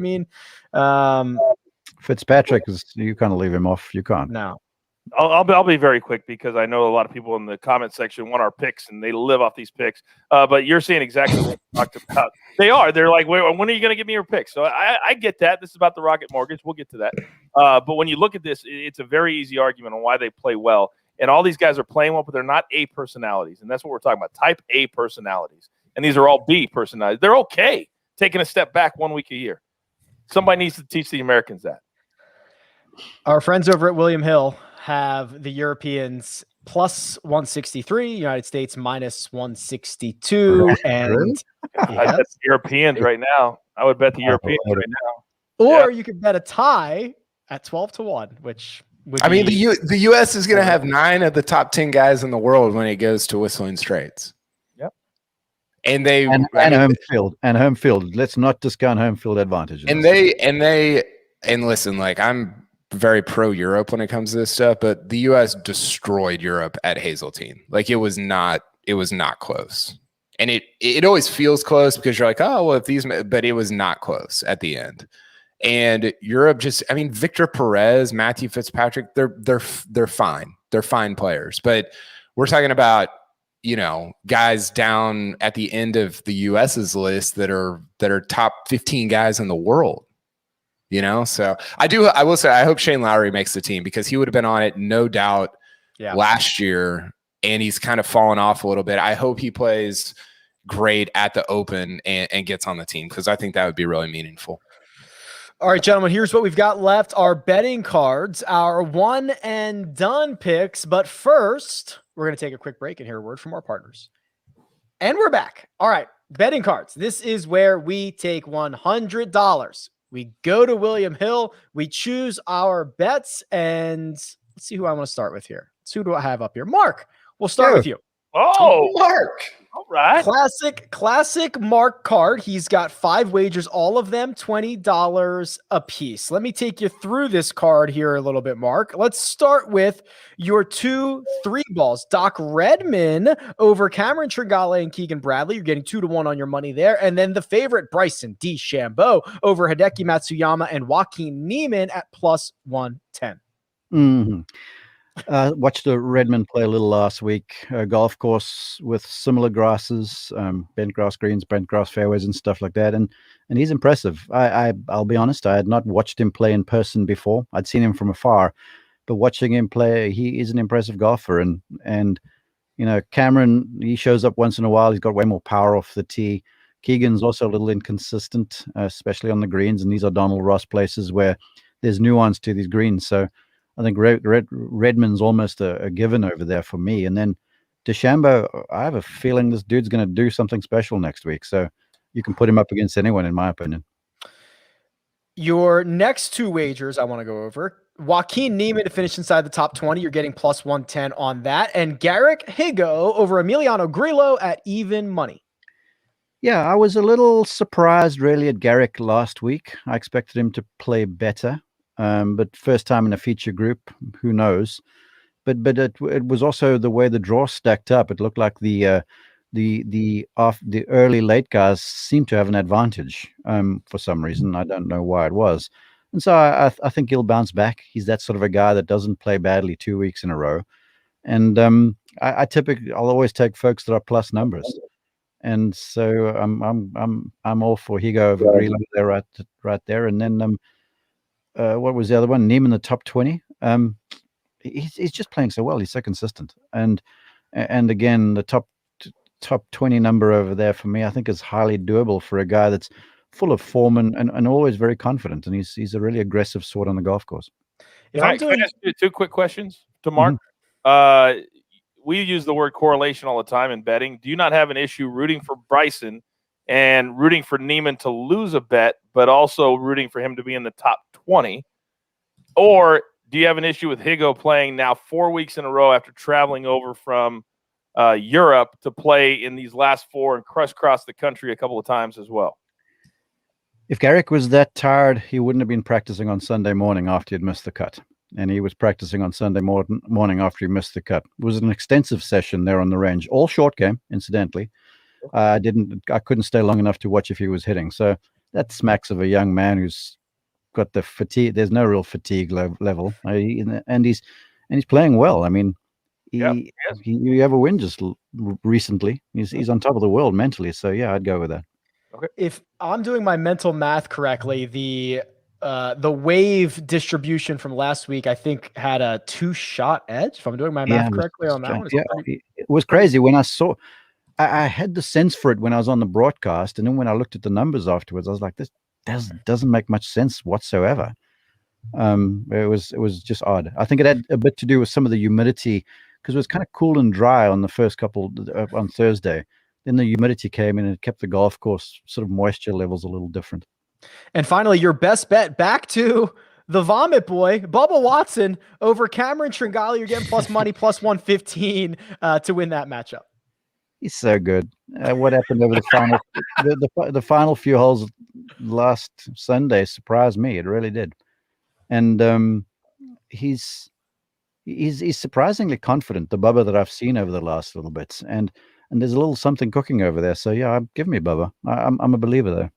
Fitzpatrick you kind of leave him off. You can't. No. I'll be very quick, because I know a lot of people in the comment section want our picks and they live off these picks. But you're saying exactly what we talked about. They're like, wait, when are you going to give me your picks? So I get that. This is about the Rocket Mortgage. We'll get to that. But when you look at this, it's a very easy argument on why they play well. And all these guys are playing well, but they're not A personalities. And that's what we're talking about, type A personalities. And these are all B personalities. They're okay taking a step back 1 week a year. Somebody needs to teach the Americans that. Our friends over at William Hill have the Europeans plus 163, United States minus 162. And I bet the Europeans right now. I would bet the Europeans right now. Or you could bet a tie at 12-1, which would be... the U.S. is going to have 9 of the top 10 guys in the world when it goes to Whistling Straits. Yep. And home field. Let's not discount home field advantage. And listen, I'm very pro-Europe when it comes to this stuff, but the U.S. destroyed Europe at Hazeltine. It was not close. And it always feels close because you're like, oh, well, but it was not close at the end. And Europe Victor Perez, Matthew Fitzpatrick, they're fine. They're fine players. But we're talking about, guys down at the end of the U.S.'s list that are top 15 guys in the world. So I will say, I hope Shane Lowry makes the team, because he would have been on it, no doubt, last year, and he's kind of fallen off a little bit. I hope he plays great at the Open and gets on the team, because I think that would be really meaningful. All right, gentlemen, here's what we've got left. Our betting cards, our one and done picks. But first, we're going to take a quick break and hear a word from our partners. And we're back. All right, betting cards. This is where we take $100. We go to William Hill. We choose our bets. And let's see who I want to start with here. So who do I have up here? Mark, we'll start with you. Oh, Mark. All right. Classic Mark card. He's got 5 wagers, all of them $20 a piece. Let me take you through this card here a little bit, Mark. Let's start with your 2 3 balls. Doc Redman over Cameron Tringale and Keegan Bradley. You're getting 2-1 on your money there. And then the favorite, Bryson DeChambeau over Hideki Matsuyama and Joaquin Niemann at plus 110. Mm-hmm. Watched the Redmond play a little last week. Golf course with similar grasses, bent grass greens, bent grass fairways, and stuff like that. And he's impressive. I'll be honest, I had not watched him play in person before. I'd seen him from afar, but watching him play, he is an impressive golfer. And Cameron, he shows up once in a while. He's got way more power off the tee. Keegan's also a little inconsistent, especially on the greens. And these are Donald Ross places where there's nuance to these greens. So I think Redmond's almost a given over there for me. And then DeChambeau, I have a feeling this dude's going to do something special next week. So you can put him up against anyone, in my opinion. Your next two wagers I want to go over. Joaquin Niemann to finish inside the top 20. You're getting plus 110 on that. And Garrick Higo over Emiliano Grillo at even money. Yeah, I was a little surprised really at Garrick last week. I expected him to play better. But first time in a feature group, who knows? But it was also the way the draw stacked up. It looked like the early late guys seemed to have an advantage for some reason. I don't know why it was. And so I think he'll bounce back. He's that sort of a guy that doesn't play badly 2 weeks in a row. And I'll always take folks that are plus numbers. And so I'm all for Higo over Grillo there right there. And then what was the other one? Niemann, the top 20. He's just playing so well. He's so consistent. And again, the top 20 number over there for me, I think is highly doable for a guy that's full of form and always very confident. And he's a really aggressive sort on the golf course. Can I ask you two quick questions to Mark? Mm-hmm. We use the word correlation all the time in betting. Do you not have an issue rooting for Bryson and rooting for Niemann to lose a bet, but also rooting for him to be in the top 20? Or do you have an issue with Higo playing now 4 weeks in a row after traveling over from Europe to play in these last four and crisscross the country a couple of times as well? If Garrick was that tired, he wouldn't have been practicing on Sunday morning after he'd missed the cut. And he was practicing on Sunday morning after he missed the cut. It was an extensive session there on the range, all short game, incidentally. I couldn't stay long enough to watch if he was hitting. So that smacks of a young man who's got the fatigue. There's no real fatigue level, and he's playing well. I mean, you have a win just recently. He's on top of the world mentally. So yeah, I'd go with that. Okay. If I'm doing my mental math correctly, the wave distribution from last week, I think, had a 2-shot edge. If I'm doing my math correctly on that one. It was crazy when I saw. I had the sense for it when I was on the broadcast, and then when I looked at the numbers afterwards, I was like, "This doesn't make much sense whatsoever." It was just odd. I think it had a bit to do with some of the humidity because it was kind of cool and dry on the first couple on Thursday. Then the humidity came in and it kept the golf course sort of moisture levels a little different. And finally, your best bet back to the vomit boy, Bubba Watson over Cameron Tringali. You're getting plus money, plus 115 to win that matchup. He's so good. What happened over the final, the final few holes last Sunday surprised me. It really did. And he's surprisingly confident, the Bubba that I've seen over the last little bit. And there's a little something cooking over there. So yeah, give me Bubba. I'm a believer there.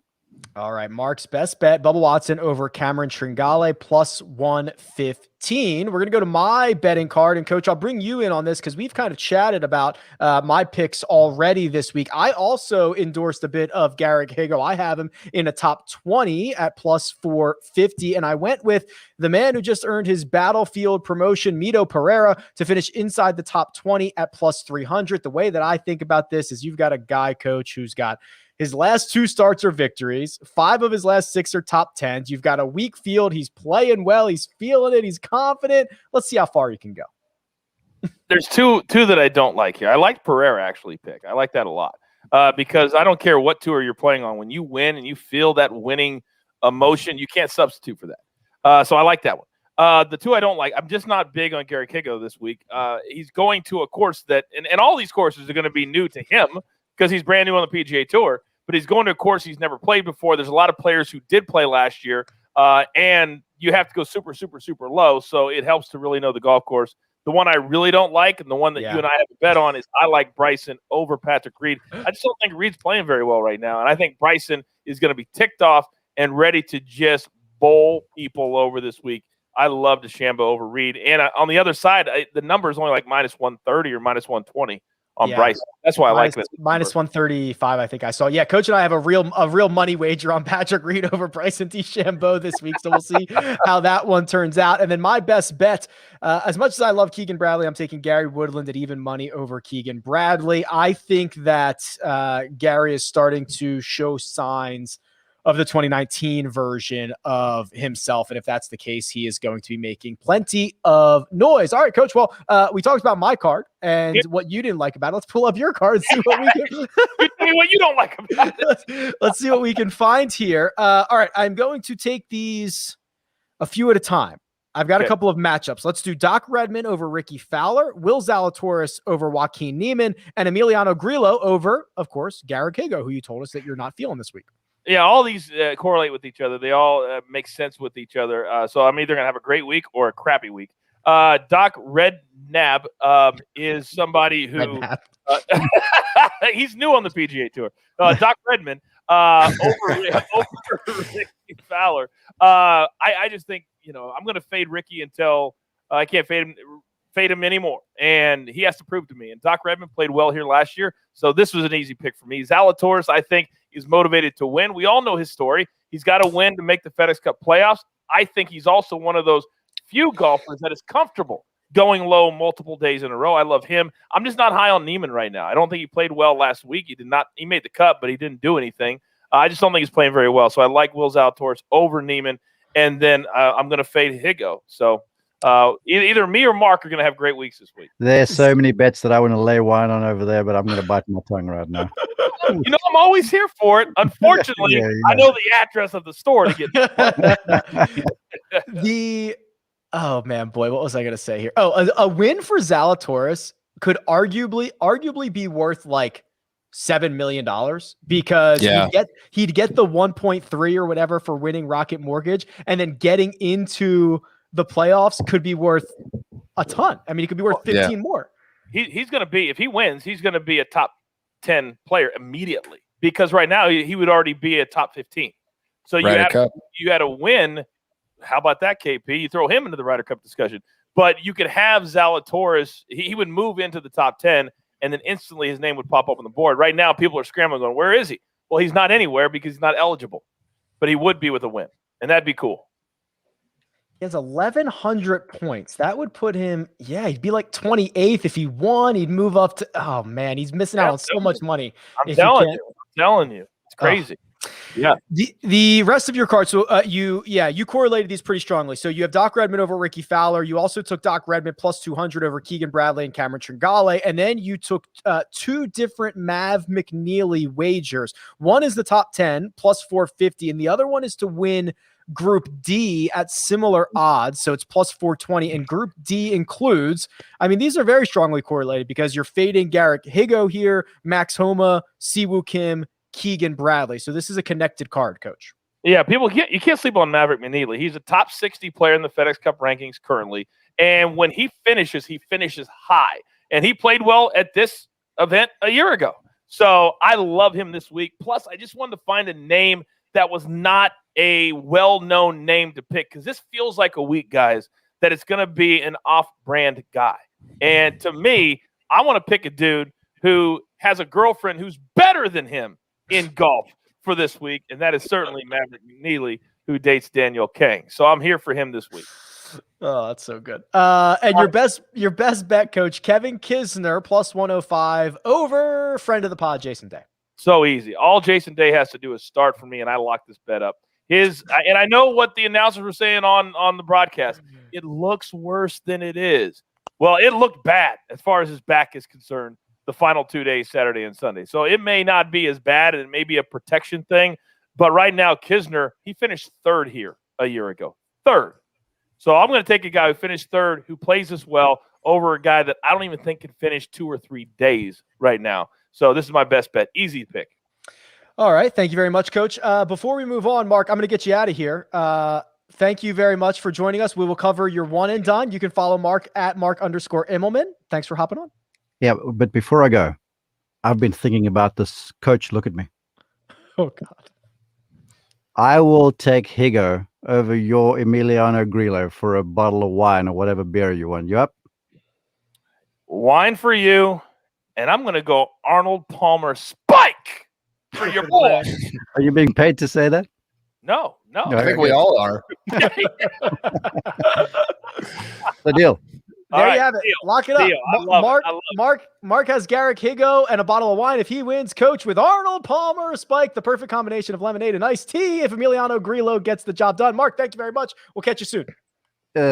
All right, Mark's best bet, Bubba Watson over Cameron Tringale, plus 115. We're going to go to my betting card. And, Coach, I'll bring you in on this because we've kind of chatted about my picks already this week. I also endorsed a bit of Garrick Higo. I have him in a top 20 at plus 450. And I went with the man who just earned his Battlefield promotion, Mito Pereira, to finish inside the top 20 at plus 300. The way that I think about this is you've got a guy, Coach, who's got his last 2 starts are victories. 5 of his last 6 are top 10s. You've got a weak field. He's playing well. He's feeling it. He's confident. Let's see how far you can go. There's two that I don't like here. I like Pereira actually pick. I like that a lot because I don't care what tour you're playing on. When you win and you feel that winning emotion, you can't substitute for that. So I like that one. The 2 I don't like, I'm just not big on Garrick Higo this week. He's going to a course that, and all these courses are going to be new to him, because he's brand new on the PGA Tour, but he's going to a course he's never played before. There's a lot of players who did play last year, and you have to go super, super, super low, so it helps to really know the golf course. The one I really don't like, and the one that you and I have a bet on, is I like Bryson over Patrick Reed. I just don't think Reed's playing very well right now, and I think Bryson is going to be ticked off and ready to just bowl people over this week. I love DeChambeau over Reed. And on the other side, the number is only like minus 130 or minus 120 on Bryson. That's why I like that. Minus 135, I think I saw. Yeah, Coach and I have a real money wager on Patrick Reed over Bryson DeChambeau this week, so we'll see how that one turns out. And then my best bet, as much as I love Keegan Bradley, I'm taking Gary Woodland at even money over Keegan Bradley. I think that Gary is starting to show signs of the 2019 version of himself. And if that's the case, he is going to be making plenty of noise. All right, Coach. Well, we talked about my card and what you didn't like about it. Let's pull up your card and see what we can. You tell me what you don't like about it. Let's see what we can find here. All right, I'm going to take these a few at a time. I've got a couple of matchups. Let's do Doc Redman over Ricky Fowler, Will Zalatoris over Joaquin Neiman, and Emiliano Grillo over, of course, Garrett Higo, who you told us that you're not feeling this week. Yeah, all these correlate with each other. They all make sense with each other. So I'm either going to have a great week or a crappy week. Doc Redknapp is somebody who he's new on the PGA Tour. Doc Redman over Ricky Fowler. I just think, I'm going to fade Ricky until I can't fade him anymore. And he has to prove to me. And Doc Redman played well here last year. So this was an easy pick for me. Zalatoris, I think, is motivated to win. We all know his story. He's got to win to make the FedEx Cup playoffs. I think he's also one of those few golfers that is comfortable going low multiple days in a row. I love him. I'm just not high on Neiman right now. I don't think he played well last week. He made the cut, but he didn't do anything. I just don't think he's playing very well. So I like Will Zalatoris over Neiman. And then I'm going to fade Higo. So either me or Mark are going to have great weeks this week. There's so many bets that I want to lay wine on over there, but I'm going to bite my tongue right now. I'm always here for it. Unfortunately, I know the address of the store to get oh man, boy, what was I going to say here? Oh, a win for Zalatoris could arguably be worth like $7 million because he'd get the 1.3 or whatever for winning Rocket Mortgage, and then getting into the playoffs could be worth a ton. I mean, it could be worth 15 more. He's going to be, if he wins, he's going to be a top 10 player immediately, because right now he would already be a top 15. So you had to win. How about that, KP? You throw him into the Ryder Cup discussion, but you could have Zalatoris. He would move into the top 10, and then instantly his name would pop up on the board. Right now, people are scrambling going, where is he? Well, he's not anywhere because he's not eligible, but he would be with a win, and that'd be cool. He has 1,100 points. That would put him, he'd be like 28th if he won. He'd move up to, oh man, he's missing out on so much money. I'm telling you. It's crazy. Yeah. The rest of your cards, so you correlated these pretty strongly. So you have Doc Redman over Ricky Fowler. You also took Doc Redman plus 200 over Keegan Bradley and Cameron Tringale. And then you took two different Mav McNeely wagers. One is the top 10 plus 450, and the other one is to win Group D at similar odds. So it's plus 420, and Group D includes, these are very strongly correlated because you're fading Garrett Higo here, Max Homa, Siwoo Kim, Keegan Bradley. So this is a connected card, Coach. Yeah, you can't sleep on Maverick McNeely. He's a top 60 player in the FedEx Cup rankings currently. And when he finishes high. And he played well at this event a year ago. So I love him this week. Plus, I just wanted to find a name that was not a well-known name to pick, because this feels like a week, guys, that it's going to be an off-brand guy. And to me, I want to pick a dude who has a girlfriend who's better than him in golf for this week, and that is certainly Maverick McNeely, who dates Danielle Kang. So I'm here for him this week. Oh, that's so good. And your best bet, Coach, Kevin Kisner plus 105 over friend of the pod, Jason Day. So easy. All Jason Day has to do is start for me, and I lock this bet up. And I know what the announcers were saying on the broadcast. It looks worse than it is. Well, it looked bad as far as his back is concerned the final 2 days, Saturday and Sunday. So it may not be as bad, and it may be a protection thing. But right now, Kisner, he finished third here a year ago. Third. So I'm going to take a guy who finished third, who plays this well, over a guy that I don't even think can finish 2 or 3 days right now. So this is my best bet. Easy pick. All right. Thank you very much, Coach. Before we move on, Mark, I'm going to get you out of here. Thank you very much for joining us. We will cover your one and done. You can follow Mark at Mark_Immelman. Thanks for hopping on. Yeah, but before I go, I've been thinking about this. Coach, look at me. Oh, God. I will take Higo over your Emiliano Grillo for a bottle of wine or whatever beer you want. You up? Wine for you, and I'm going to go Arnold Palmer Spike for your boy. Are you being paid to say that? No. I think we all are. The deal. There you have it. Lock it up. Mark has Garrick Higo and a bottle of wine. If he wins, coach with Arnold Palmer Spike, the perfect combination of lemonade and iced tea. If Emiliano Grillo gets the job done. Mark, thank you very much. We'll catch you soon.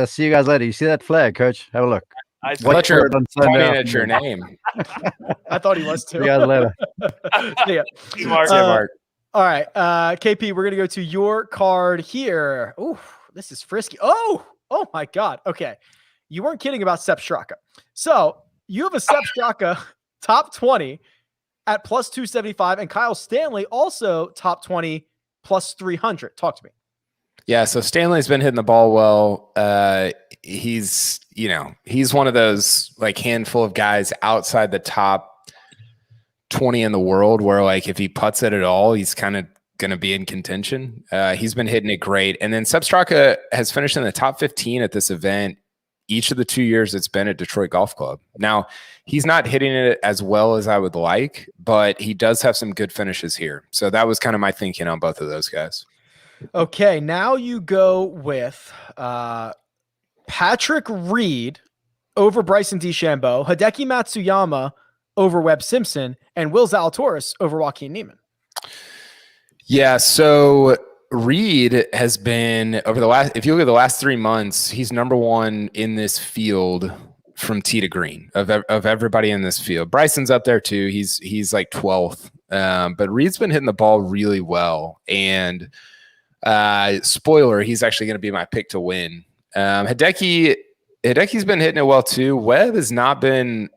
See you guys later. You see that flag, Coach? Have a look. I thought you were pointing at your name. I thought he was too. See you guys later. See ya. Mark. All right, KP, we're gonna go to your card here. Oh, this is frisky. Oh my God. Okay, you weren't kidding about Sepp Straka. So you have a Sepp Straka top 20 at plus 275, and Kyle Stanley also top 20 plus 300. Talk to me. Yeah, so Stanley's been hitting the ball well. He's one of those like handful of guys outside the top 20 in the world where like if he putts it at all, he's kind of going to be in contention. He's been hitting it great. And then Sepp Straka has finished in the top 15 at this event each of the 2 years it's been at Detroit Golf Club. Now, he's not hitting it as well as I would like, but he does have some good finishes here. So that was kind of my thinking on both of those guys. Okay, now you go with Patrick Reed over Bryson DeChambeau, Hideki Matsuyama over Webb Simpson, and Will Zalatoris over Joaquin Niemann. Yeah, so Reed has been if you look at the last 3 months, he's number one in this field from tee to green of everybody in this field. Bryson's up there too. He's like 12th. But Reed's been hitting the ball really well. And spoiler, he's actually going to be my pick to win. Hideki's been hitting it well too. Webb has not been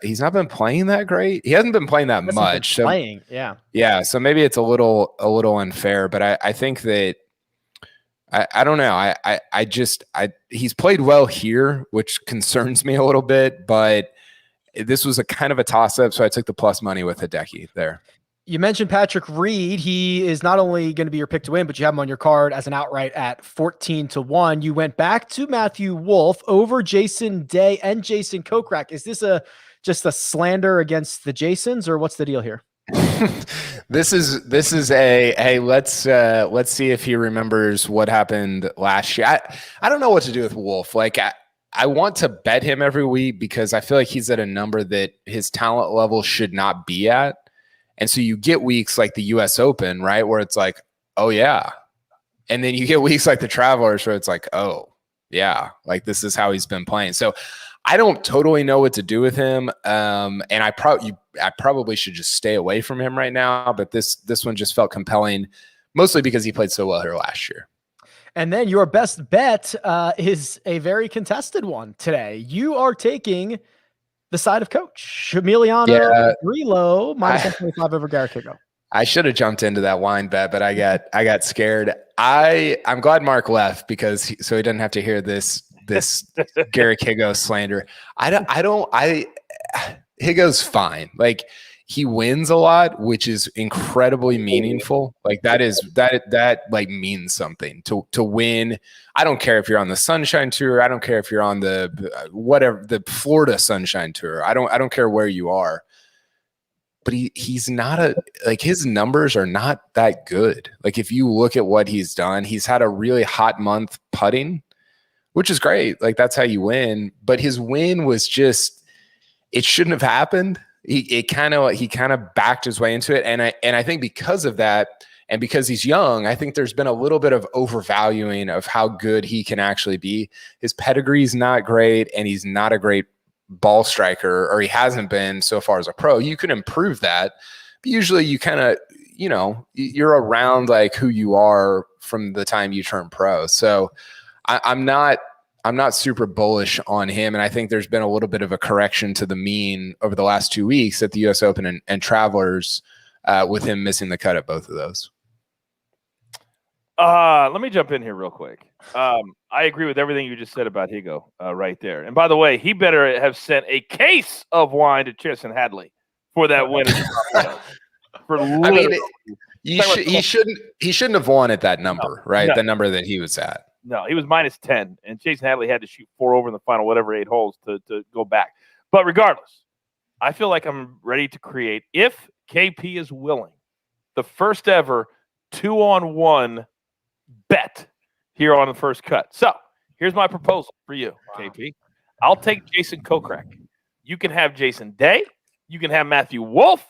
he's not been playing that great. He hasn't been playing that much. Yeah. So maybe it's a little unfair, but I think that I don't know. He's played well here, which concerns me a little bit, but this was a kind of a toss up. So I took the plus money with Hideki there. You mentioned Patrick Reed. He is not only going to be your pick to win, but you have him on your card as an outright at 14-1. You went back to Matthew Wolff over Jason Day and Jason Kokrak. Is this just a slander against the Jasons, or what's the deal here? This is a hey, let's see if he remembers what happened last year. I don't know what to do with Wolff. Like I want to bet him every week because I feel like he's at a number that his talent level should not be at. And so you get weeks like the US Open, right? Where it's like, oh yeah. And then you get weeks like the Travelers where it's like, oh yeah, like this is how he's been playing. So I don't totally know what to do with him. And I probably should just stay away from him right now. But this one just felt compelling, mostly because he played so well here last year. And then your best bet is a very contested one today. You are taking the side of coach Emiliano Grillo minus 125 over Garrick Higo. I should have jumped into that wine bet, but I got scared. I'm glad Mark left because so he doesn't have to hear this Garrick Higo slander. Higo's fine. Like he wins a lot, which is incredibly meaningful. Like that like means something to win. I don't care if you're on the Sunshine Tour. I don't care if you're on the Florida Sunshine Tour. I don't care where you are. But he's not his numbers are not that good. Like if you look at what he's done, he's had a really hot month putting, which is great. Like that's how you win. But his win was just, it shouldn't have happened. He kind of backed his way into it. And I think because of that, and because he's young, I think there's been a little bit of overvaluing of how good he can actually be. His pedigree is not great, and he's not a great ball striker, or he hasn't been so far as a pro. You can improve that, but usually you kind of, you're around like who you are from the time you turn pro. So I'm not super bullish on him. And I think there's been a little bit of a correction to the mean over the last 2 weeks at the US Open and Travelers with him missing the cut at both of those. Let me jump in here real quick. I agree with everything you just said about Higo right there. And by the way, he better have sent a case of wine to Chesson Hadley for that win. He shouldn't have won at that number, right? No. The number that he was at. No, he was -10, and Jason Hadley had to shoot 4 over in the final, whatever, 8 holes to go back. But regardless, I feel like I'm ready to create, if KP is willing, the first ever 2-on-1 bet here on the first cut. So here's my proposal for you, KP. I'll take Jason Kokrak. You can have Jason Day. You can have Matthew Wolf.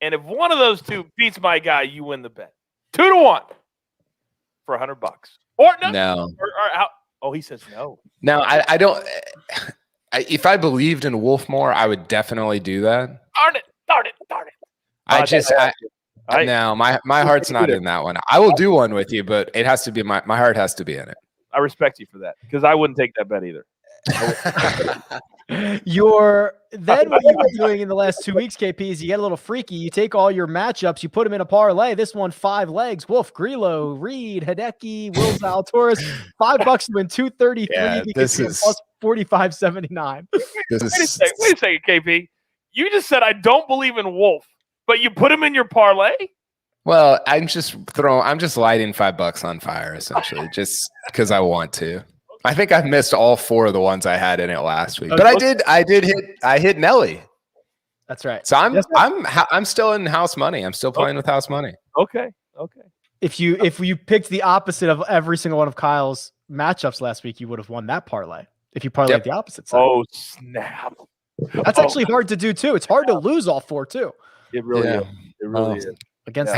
And if one of those two beats my guy, you win the bet. 2-1 for $100. Or no. He says no. No, I don't. If I believed in Wolf more, I would definitely do that. Darn it. No, my heart's not in that one. I will do one with you, but it has to be my heart has to be in it. I respect you for that, because I wouldn't take that bet either. What you've been doing in the last 2 weeks, KP, is you get a little freaky. You take all your matchups, you put them in a parlay. This one, 5 legs: Wolf, Grillo, Reed, Hideki, Will Zalatoris. $5 to win 233. Yeah, this is plus 45.79. Wait a second, KP. You just said I don't believe in Wolf, but you put him in your parlay? Well, I'm just lighting $5 on fire, essentially, just because I want to. I think I've missed all 4 of the ones I had in it last week, but I hit Nelly. That's right. So I'm still in house money. I'm still playing with house money. Okay. If you picked the opposite of every single one of Kyle's matchups last week, you would have won that parlay. If you parlayed the opposite side. Oh snap! That's actually hard to do too. It's hard to lose all 4 too. It really is. It really is. Against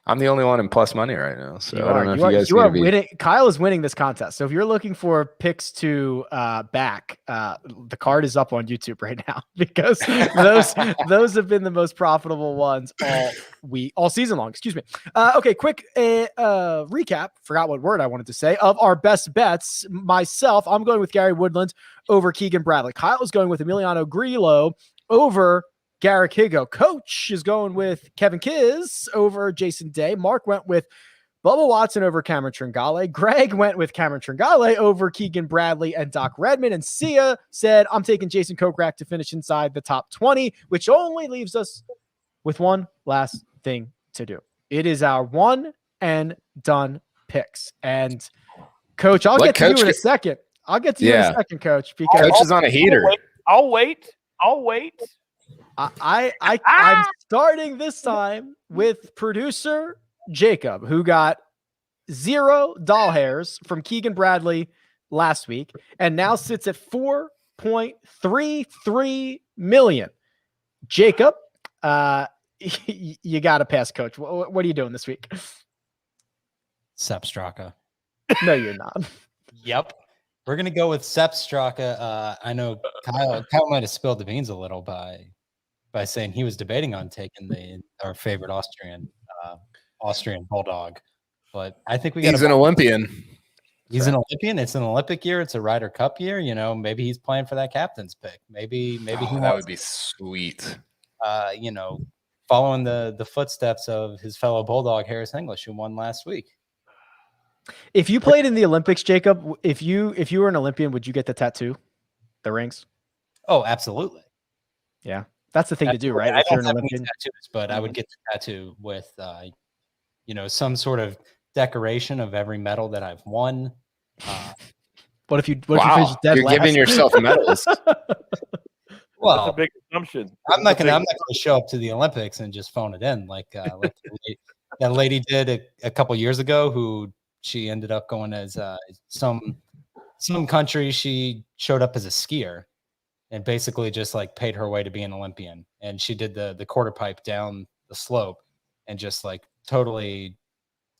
I'm the only one in plus money right now. So I don't know if you guys are winning. Kyle is winning this contest. So if you're looking for picks to back, the card is up on YouTube right now, because those have been the most profitable ones all season long. Excuse me. Okay, quick recap. Forgot what word I wanted to say of our best bets. Myself, I'm going with Gary Woodland over Keegan Bradley. Kyle is going with Emiliano Grillo over Garrick Higo. Coach is going with Kevin Kiz over Jason Day. Mark went with Bubba Watson over Cameron Tringale. Greg went with Cameron Tringale over Keegan Bradley and Doc Redman. And Sia said, I'm taking Jason Kokrak to finish inside the top 20, which only leaves us with one last thing to do. It is our one and done picks. And Coach, I'll get to you in a second. I'll get to you in a second, Coach, because Coach is on a heater. I'll wait. I'm starting this time with producer Jacob, who got 0 doll hairs from Keegan Bradley last week and now sits at 4.33 million. Jacob, you got to pass, Coach. What are you doing this week? Sepp Straka. No, you're not. Yep. We're going to go with Sepp Straka. I know Kyle might have spilled the beans a little by saying he was debating on taking our favorite Austrian bulldog, but I think he's an Olympian. He's an Olympian. It's an Olympic year. It's a Ryder Cup year. Maybe he's playing for that captain's pick. Maybe that would be sweet. Following the footsteps of his fellow bulldog Harris English, who won last week. If you played in the Olympics, Jacob, if you were an Olympian, would you get the tattoo, the rings? Oh, absolutely. Yeah. That's the thing to do, right? I don't have any tattoos, but I would get the tattoo with, some sort of decoration of every medal that I've won. What if you finish dead You're last? Giving yourself medals. Well, that's a big assumption. I'm not gonna show up to the Olympics and just phone it in like that lady did a couple years ago. Who she ended up going as some country. She showed up as a skier. And basically just like paid her way to be an Olympian. And she did the quarter pipe down the slope and just like totally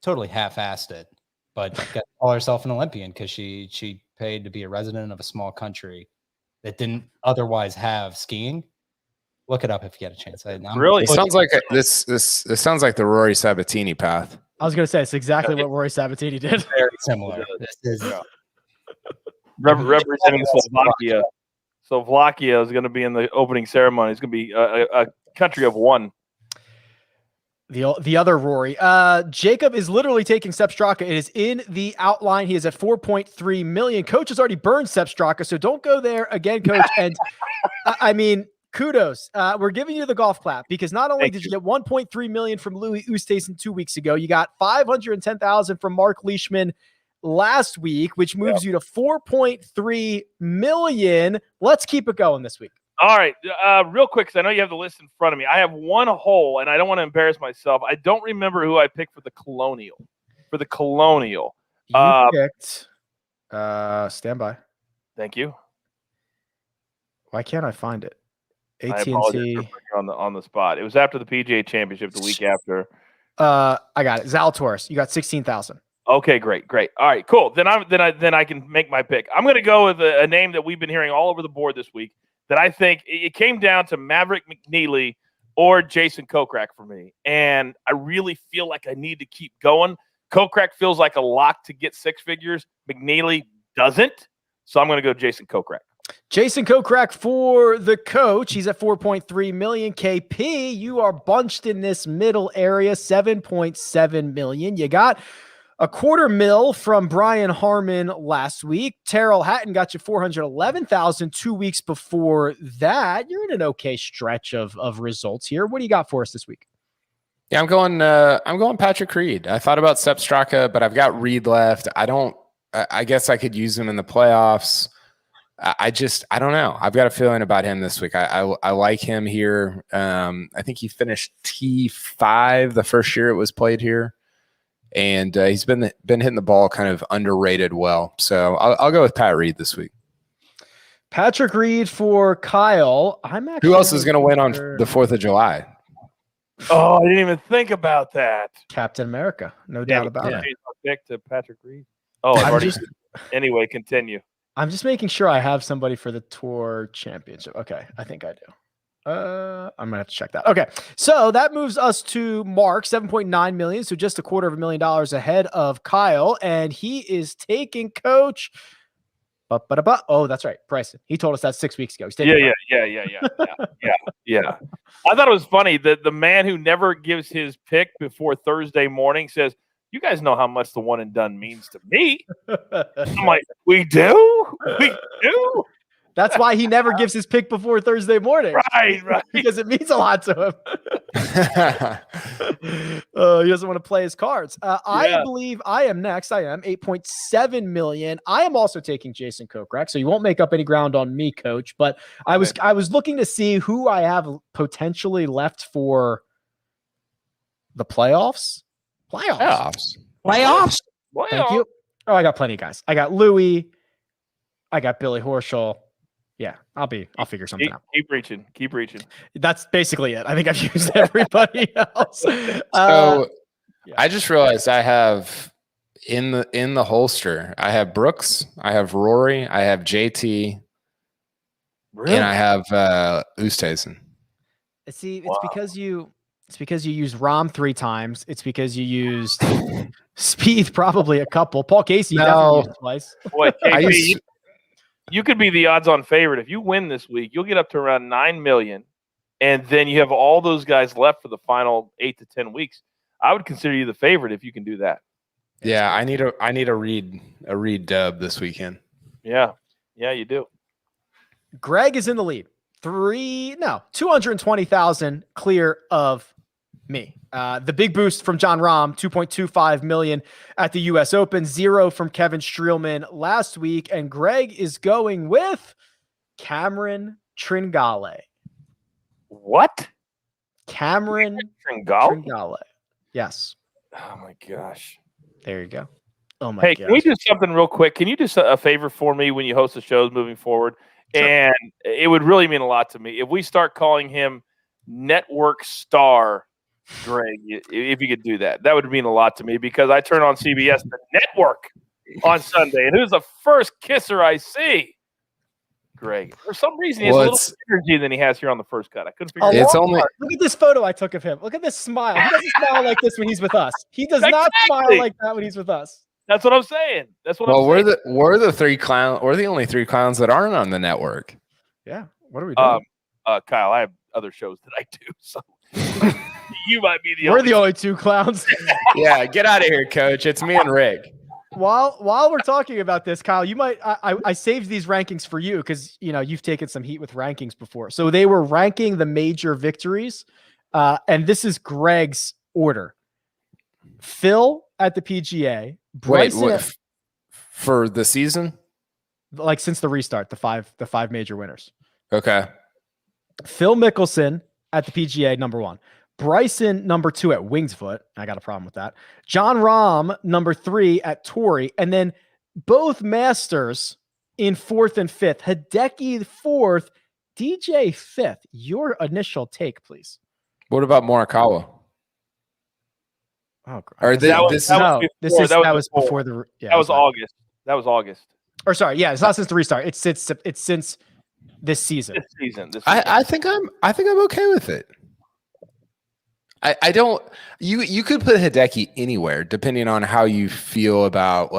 half-assed it, but got to call herself an Olympian because she paid to be a resident of a small country that didn't otherwise have skiing. Look it up if you get a chance. Really? It sounds like this sounds like the Rory Sabatini path. I was going to say it's exactly what Rory Sabatini did. Very similar. This is representing Slovakia. Slovakia is going to be in the opening ceremony. It's going to be a country of one. The other Rory. Jacob is literally taking Sepp Straka. It is in the outline. He is at 4.3 million. Coach has already burned Sepp Straka, so don't go there again, Coach. And I mean, kudos. We're giving you the golf clap because not only Thank did you get 1.3 million from Louis Oosthuizen 2 weeks ago, you got 510,000 from Mark Leishman last week, which moves you to 4.3 million. Let's keep it going this week. All right, real quick, because I know you have the list in front of me. I have one hole, and I don't want to embarrass myself. I don't remember who I picked for the Colonial. You picked. Stand by. Thank you. Why can't I find it? I apologize for putting you on the spot. It was after the PGA Championship the week after. I got it. Zalatoris. You got 16,000. Okay, great. All right, cool. Then I can make my pick. I'm going to go with a name that we've been hearing all over the board this week. That I think it came down to Maverick McNeely or Jason Kokrak for me, and I really feel like I need to keep going. Kokrak feels like a lock to get 6 figures. McNeely doesn't, so I'm going to go Jason Kokrak. Jason Kokrak for the coach. He's at 4.3 million. KP, you are bunched in this middle area, 7.7 million. You got a $250,000 from Brian Harmon last week. Terrell Hatton got you 411,000 2 weeks before that. You're in an okay stretch of results here. What do you got for us this week? Yeah, I'm going Patrick Reed. I thought about Sepp Straka, but I've got Reed left. I guess I could use him in the playoffs. I don't know. I've got a feeling about him this week. I like him here. I think he finished T5 the first year it was played here. And he's been hitting the ball kind of underrated well. So I'll go with Pat Reed this week. Patrick Reed for Kyle. Who else is going to win on the 4th of July? Oh, I didn't even think about that. Captain America. No doubt about it. Pick to Patrick Reed. Oh, anyway, continue. I'm just making sure I have somebody for the Tour Championship. Okay, I think I do. I'm gonna have to check that. Okay, so that moves us to Mark, 7.9 million, so just $250,000 ahead of Kyle, and he is taking coach. Oh, that's right, Bryson. He told us that 6 weeks ago. Yeah. I thought it was funny that the man who never gives his pick before Thursday morning says, "You guys know how much the one and done means to me." I'm like, we do. That's why he never gives his pick before Thursday morning. Right. Because it means a lot to him. He doesn't want to play his cards. I believe I am next. I am 8.7 million. I am also taking Jason Kokrak, so you won't make up any ground on me, Coach. But I was looking to see who I have potentially left for the playoffs. Playoffs. Thank you. Oh, I got plenty of guys. I got Louis. I got Billy Horschel. Yeah, I'll figure something out. Keep reaching. That's basically it. I think I've used everybody else. I just realized I have in the holster, I have Brooks, I have Rory, I have JT, and I have Oosthuizen. See, it's because you used Rom 3 times. It's because you used Speed probably a couple. Paul Casey definitely used twice. Boy, you could be the odds-on favorite. If you win this week, you'll get up to around 9 million, and then you have all those guys left for the final 8 to 10 weeks. I would consider you the favorite if you can do that. Yeah, I need a Reed dub this weekend. Yeah, you do. Greg is in the lead. 220,000 clear of me. The big boost from John Rahm, 2.25 million at the U.S. Open, 0 from Kevin Streelman last week, and Greg is going with Cameron Tringale. What? Cameron Tringale. Yes. Oh my gosh. There you go. Oh my. Hey, gosh. Can we do something real quick? Can you do a favor for me when you host the shows moving forward? Sure. And it would really mean a lot to me if we start calling him Network Star Greg. If you could do that, that would mean a lot to me because I turn on CBS the network on Sunday, and who's the first kisser I see? Greg. For some reason, he has a little energy than he has here on the first cut. I couldn't figure it out. Look at this photo I took of him. Look at this smile. He doesn't smile like this when he's with us. He does not smile like that when he's with us. That's what I'm saying. We're the 3 clowns. We're the only 3 clowns that aren't on the network. Yeah. What are we doing? Kyle, I have other shows that I do, so you might be the only 2 clowns. Yeah, get out of here, Coach. It's me and Rick. while we're talking about this, Kyle, you might I saved these rankings for you because you've taken some heat with rankings before. So they were ranking the major victories, and this is Greg's order: Phil at the PGA, Bryson Wait, for the season? Like since the restart, the five major winners. Okay. Phil Mickelson at the PGA, number 1. Bryson, number 2 at Wingsfoot. I got a problem with that. John Rahm, number 3 at Torrey. And then both Masters in 4th and 5th. Hideki 4th, DJ 5th. Your initial take, please. What about Morikawa? Oh, that was before the. Yeah, that was August. That was August. Or sorry, yeah, it's not since the restart. It's since this season. I think I'm okay with it. I don't. You could put Hideki anywhere depending on how you feel about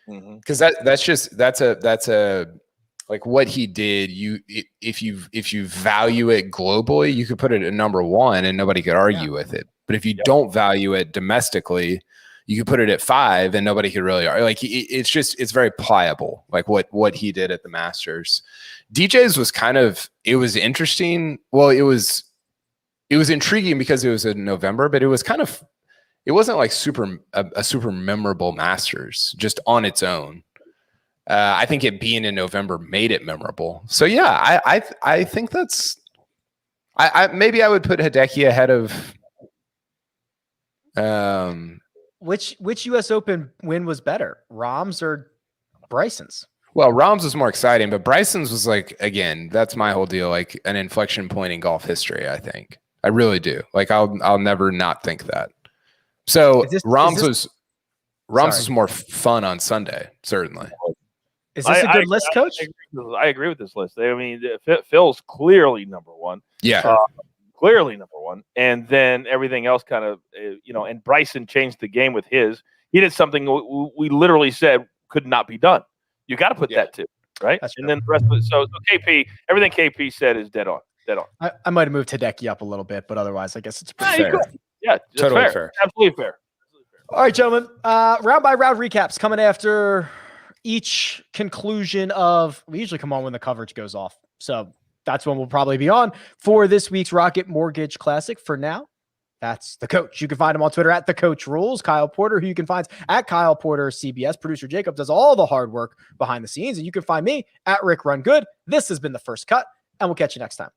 because that's a like what he did. If you value it globally, you could put it at number 1 and nobody could argue with it. But if you don't value it domestically, you could put it at 5 and nobody could really argue. Like it's very pliable. Like what he did at the Masters. DJ's was it was interesting. Well, it was intriguing because it was in November, but it wasn't like a super memorable Masters just on its own. I think it being in November made it memorable. So yeah, I think that's maybe I would put Hideki ahead of which US Open win was better, Rahm's or Bryson's? Well, Rahm's was more exciting, but Bryson's was again, that's my whole deal, like an inflection point in golf history, I think. I really do. Like I'll never not think that. So Rahm's was more fun on Sunday, certainly. Is this a good list, Coach? I agree with this list. I mean, Phil's clearly number 1. Yeah. Clearly number 1. And then everything else kind of, and Bryson changed the game with his. He did something we literally said could not be done. You got to put that too, right? And then the rest of it. So KP, everything KP said is dead on. I might have moved Hideki up a little bit, but otherwise, I guess it's pretty fair. Yeah, totally fair. Absolutely fair. All right, gentlemen. Round by round recaps coming after each conclusion of. We usually come on when the coverage goes off, so that's when we'll probably be on for this week's Rocket Mortgage Classic. For now, that's the coach. You can find him on Twitter at the Coach Rules. Kyle Porter, who you can find at Kyle Porter CBS. Producer Jacob does all the hard work behind the scenes, and you can find me at Rick Run Good. This has been The First Cut, and we'll catch you next time.